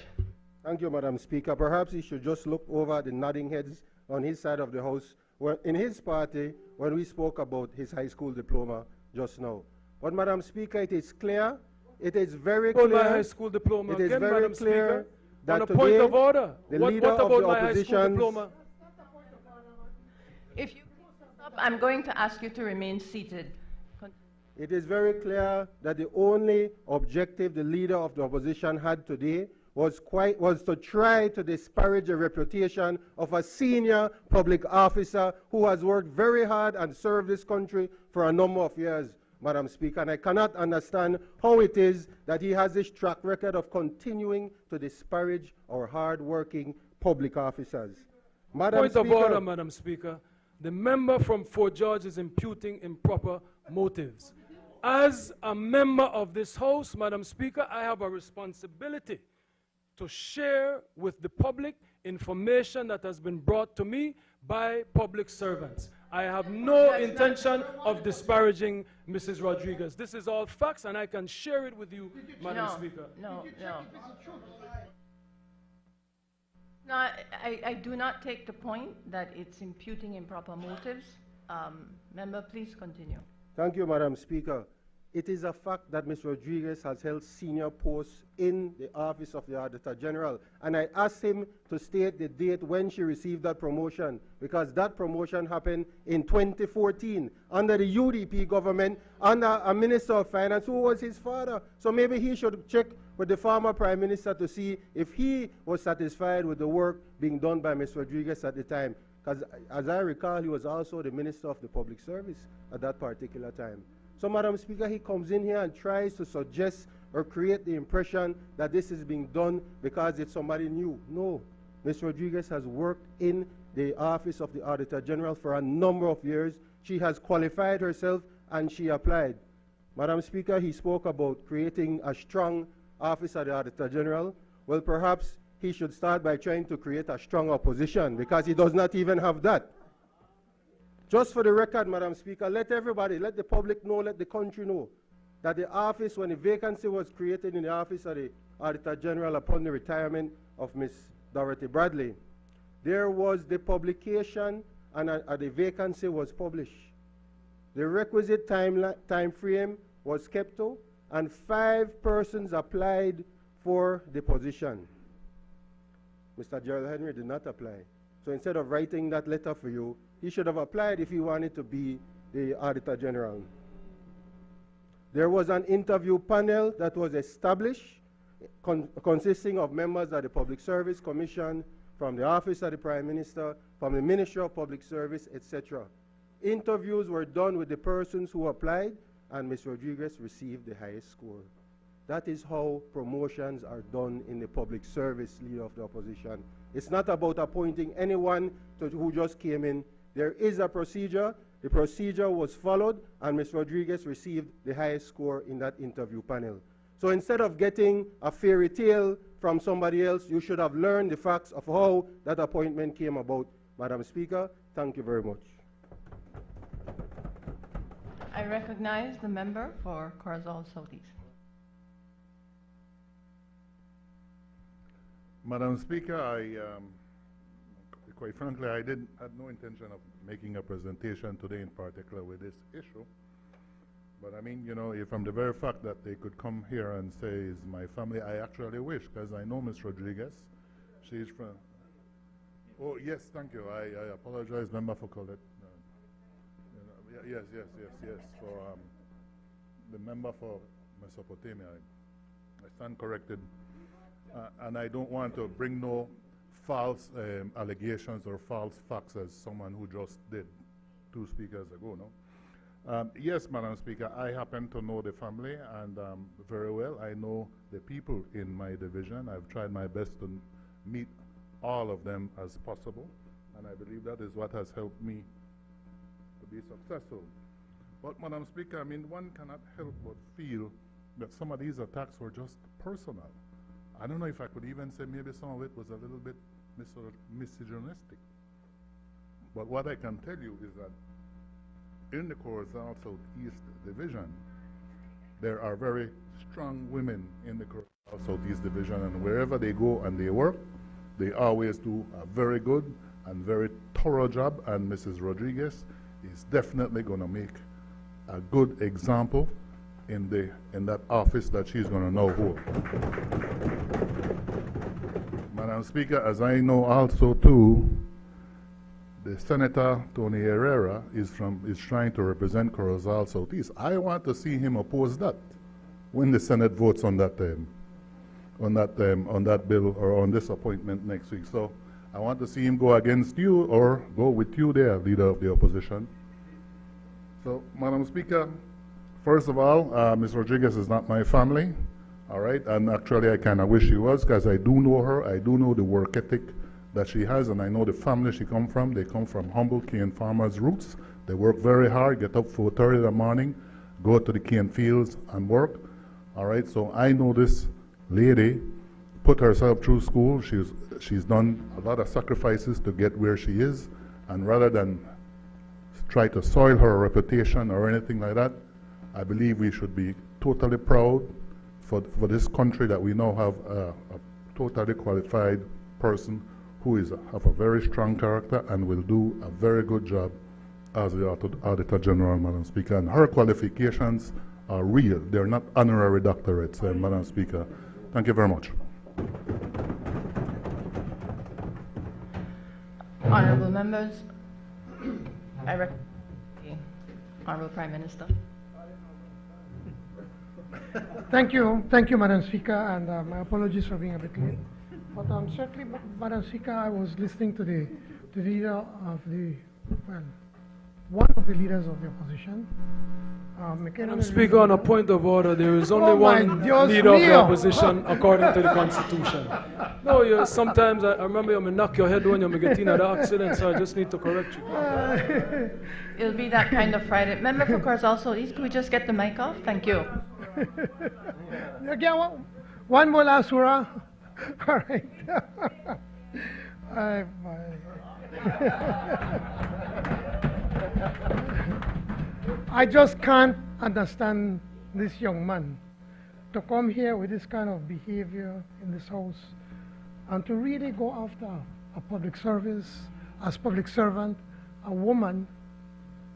Thank you, Madam Speaker. Perhaps he should just look over the nodding heads on his side of the House, in his party, when we spoke about his high school diploma just now. But, Madam Speaker, it is clear, it is very clear. My high school diploma it is again, very Madam clear Speaker, that on a today, point of order. the What leader about of the my high school diploma? If you stop, I'm going to ask you to remain seated. It is very clear that the only objective the leader of the opposition had today was to try to disparage the reputation of a senior public officer who has worked very hard and served this country for a number of years, Madam Speaker. And I cannot understand how it is that he has this track record of continuing to disparage our hard-working public officers. Point of order, Madam Speaker. The member from Fort George is imputing improper motives. As a member of this House, Madam Speaker, I have a responsibility to share with the public information that has been brought to me by public servants. I have no intention of disparaging Mrs. Rodriguez. This is all facts, and I can share it with you, Madam Speaker. No. No, I do not take the point that it's imputing improper motives. Member, please continue. Thank you, Madam Speaker. It is a fact that Ms. Rodriguez has held senior posts in the Office of the Auditor General, and I asked him to state the date when she received that promotion, because that promotion happened in 2014 under the UDP government, under a Minister of Finance who was his father. So maybe he should check with the former Prime Minister to see if he was satisfied with the work being done by Ms. Rodriguez at the time, because as I recall, he was also the Minister of the Public Service at that particular time. So, Madam Speaker, he comes in here and tries to suggest or create the impression that this is being done because it's somebody new. No. Ms. Rodriguez has worked in the Office of the Auditor General for a number of years. She has qualified herself and she applied. Madam Speaker, he spoke about creating a strong Office of the Auditor General. Well, perhaps he should start by trying to create a strong opposition, because he does not even have that. Just for the record, Madam Speaker, let everybody, let the public know, let the country know that the office, when the vacancy was created in the Office of the Auditor General upon the retirement of Ms. Dorothy Bradley, there was the publication and the vacancy was published. The requisite time frame was kept to, and 5 persons applied for the position. Mr. Gerald Henry did not apply. So instead of writing that letter for you, he should have applied if he wanted to be the Auditor General. There was an interview panel that was established consisting of members of the Public Service Commission, from the Office of the Prime Minister, from the Ministry of Public Service, etc. Interviews were done with the persons who applied, and Ms. Rodriguez received the highest score. That is how promotions are done in the public service, Leader of the Opposition. It's not about appointing anyone who just came in. There is a procedure. The procedure was followed, and Ms. Rodriguez received the highest score in that interview panel. So instead of getting a fairy tale from somebody else, you should have learned the facts of how that appointment came about. Madam Speaker, thank you very much. I recognize the member for Corozal Southeast. Madam Speaker, quite frankly, I had no intention of making a presentation today in particular with this issue. But I mean, you know, from the very fact that they could come here and say, is my family, I actually wish, because I know Ms. Rodriguez. She's from, oh, yes, thank you. I apologize, Member for Colette. Yes, for the member for Mesopotamia. I stand corrected. And I don't want to bring no false allegations or false facts as someone who just did 2 speakers ago, no? Yes, Madam Speaker, I happen to know the family and very well. I know the people in my division. I've tried my best to meet all of them as possible, and I believe that is what has helped me to be successful. But, Madam Speaker, I mean, one cannot help but feel that some of these attacks were just personal. I don't know if I could even say maybe some of it was a little bit misogynistic. But what I can tell you is that in the Corozal Southeast Division, there are very strong women in the Corozal Southeast Division, and wherever they go and they work, they always do a very good and very thorough job, and Mrs. Rodriguez is definitely going to make a good example in that office that she's going to now hold. Madam Speaker, as I know also too, the Senator Tony Herrera is trying to represent Corozal Southeast. I want to see him oppose that when the Senate votes on that bill or on this appointment next week. So I want to see him go against you or go with you there, Leader of the Opposition. So, Madam Speaker, first of all, Ms. Rodriguez is not my family, all right? And actually, I kind of wish she was, because I do know her. I do know the work ethic that she has, and I know the family she comes from. They come from humble cane farmers' roots. They work very hard, get up 4:30 in the morning, go to the cane fields and work, all right? So I know this lady put herself through school. She's done a lot of sacrifices to get where she is, and rather than try to soil her reputation or anything like that. I believe we should be totally proud for this country that we now have a totally qualified person who have a very strong character and will do a very good job as the Auditor General, Madam Speaker. And her qualifications are real. They're not honorary doctorates, Madam Speaker. Thank you very much. Honorable members, I recommend the Honorable Prime Minister. Thank you, Madam Speaker, and my apologies for being a bit late. But certainly, Madam Speaker, I was listening to the leader of the, well, one of the leaders of the opposition. Madam Speaker, on a point of order, there is only one leader of the opposition according to the Constitution. No, sometimes I remember you may knock your head when you may get in an accident, so I just need to correct you. It'll be that kind of Friday. Member for Corzal East, could we just get the mic off? Thank you. Again, one more last hurrah. All right. I just can't understand this young man to come here with this kind of behavior in this house and to really go after a public service, as public servant, a woman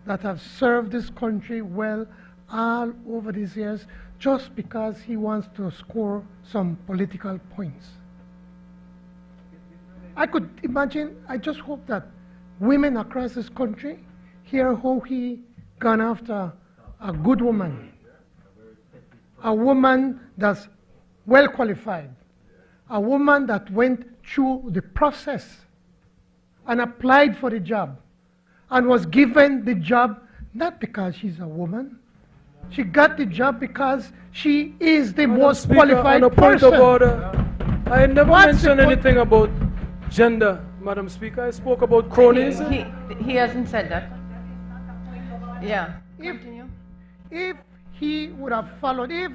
that has served this country well all over these years just because he wants to score some political points. I could imagine, I just hope that women across this country hear how he gone after a good woman, a woman that's well qualified, a woman that went through the process and applied for the job and was given the job not because she's a woman. She got the job because she is the most qualified on a point person. Of order, I never mentioned anything about gender, Madam Speaker. I spoke about cronies. He hasn't said that. Yeah. If he would have followed, if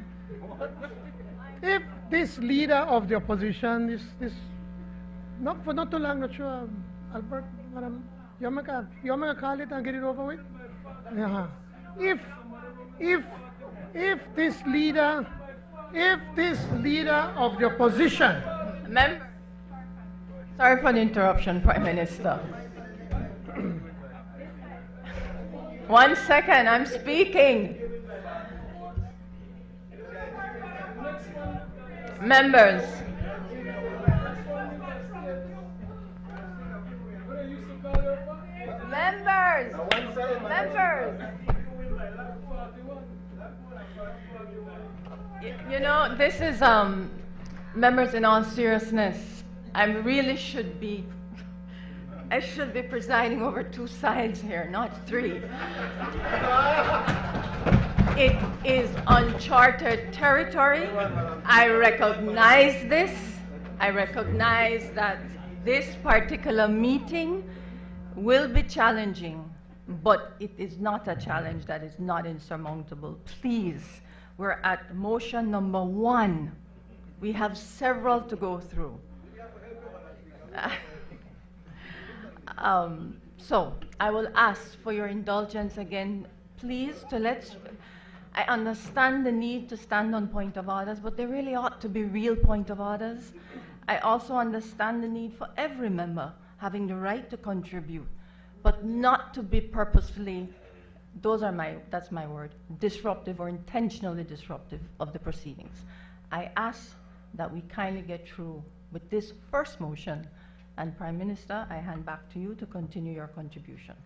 this leader of the opposition, this not for not too long, not sure, Albert, Madam, you want to call it and get it over with? Yeah. If this leader of the opposition, sorry for the interruption, Prime Minister. 1 second, I'm speaking. Members. You know, this is, members, in all seriousness, I should be presiding over two sides here, not three. It is uncharted territory. I recognize this. I recognize that this particular meeting will be challenging, but it is not a challenge that is not insurmountable. Please, we're at motion number 1. We have several to go through. So I will ask for your indulgence again, please, I understand the need to stand on point of orders, but there really ought to be real point of orders. I also understand the need for every member having the right to contribute, but not to be purposefully, that's my word, disruptive or intentionally disruptive of the proceedings. I ask that we kindly get through with this first motion. And Prime Minister, I hand back to you to continue your contribution.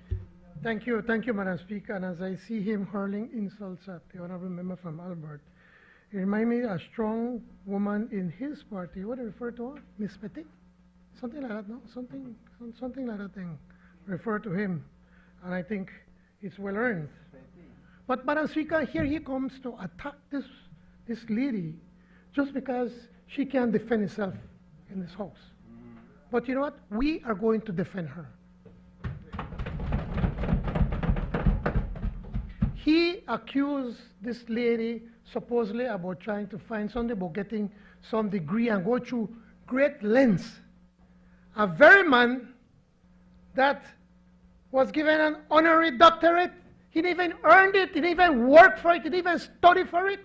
Thank you, Madam Speaker. And as I see him hurling insults at the honourable member from Albert, it reminds me of a strong woman in his party. What do you refer to her? Miss Petit? Something like that, no? Something like that thing. Refer to him. And I think it's well earned. But Madam Speaker, here he comes to attack this lady just because she can't defend herself in this house. But you know what? We are going to defend her. He accused this lady supposedly about trying to find something, about getting some degree and go through great lengths. A very man that was given an honorary doctorate. He didn't even earn it. He didn't even work for it. He didn't even study for it.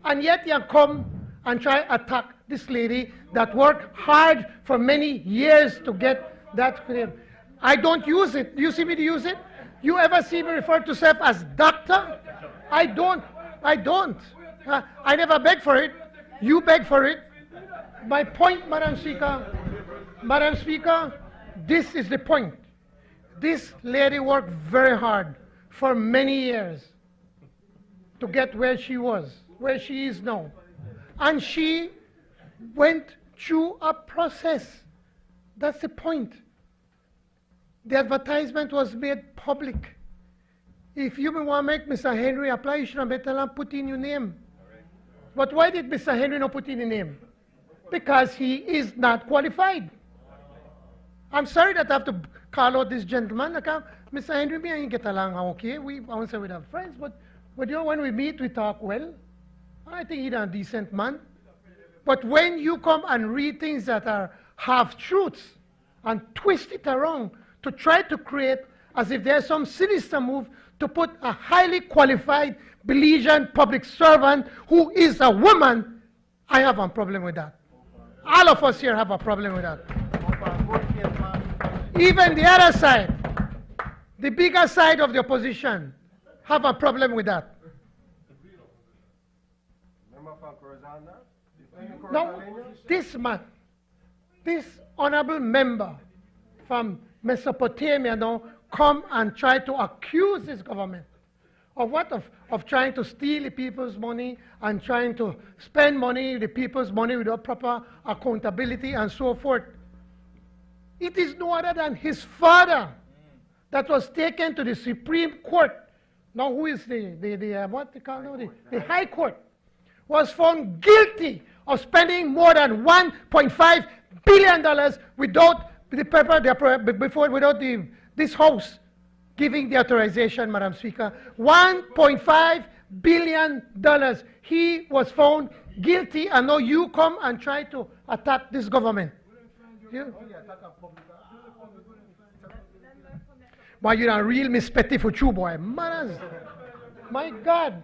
And yet he had come and try to attack this lady that worked hard for many years to get that claim. I don't use it. Do you see me use it? You ever see me refer to self as doctor? I don't. I don't. I never beg for it. You beg for it. My point, Madam Speaker, this is the point. This lady worked very hard for many years to get where she was, where she is now. And she went through a process. That's the point. The advertisement was made public. If you want to make Mr. Henry apply, you should have better than put in your name. But why did Mr. Henry not put in his name? Because he is not qualified. I'm sorry that I have to call out this gentleman. Like, Mr. Henry, me and you get along okay. I won't say we have friends, but you know, when we meet, we talk well. I think he's a decent man. But when you come and read things that are half-truths and twist it around to try to create as if there's some sinister move to put a highly qualified Belizean public servant who is a woman, I have a problem with that. All of us here have a problem with that. Even the other side, the bigger side of the opposition, have a problem with that. Now, this man, this honorable member from Mesopotamia now come and try to accuse this government of what? Of trying to steal the people's money and trying to spend money, the people's money without proper accountability and so forth. It is no other than his father that was taken to the Supreme Court. Now who is what they call now, the High Court, was found guilty of spending more than $1.5 billion without the paper, without this House giving the authorization, Madam Speaker. $1.5 billion. He was found guilty, and now you come and try to attack this government. But you're a real Miss Petty for you, boy. Manners. My God.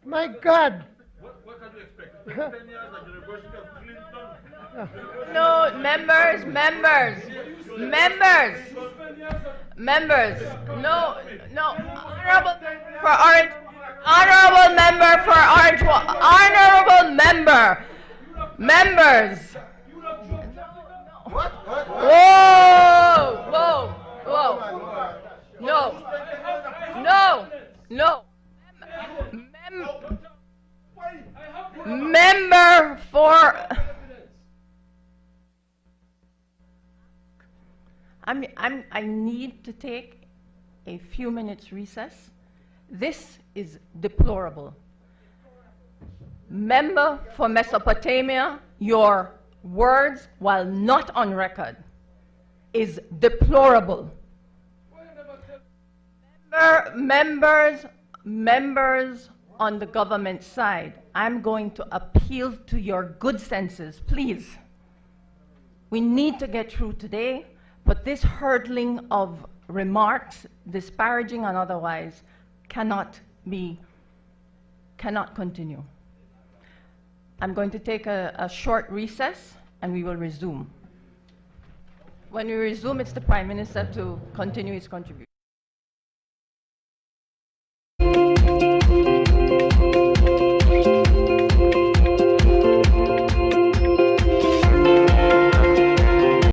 My God. What can you expect? 10 years at the University of Clinton? No, members. No. Honorable member for Orange. Honorable member. Members. Whoa. No. Member for... I need to take a few minutes recess. This is deplorable. Member for Mesopotamia, your words, while not on record, is deplorable. Members on the government side, I'm going to appeal to your good senses, please. We need to get through today, but this hurdling of remarks, disparaging and otherwise, cannot continue. I'm going to take a short recess and we will resume. When we resume, it's the Prime Minister to continue his contribution.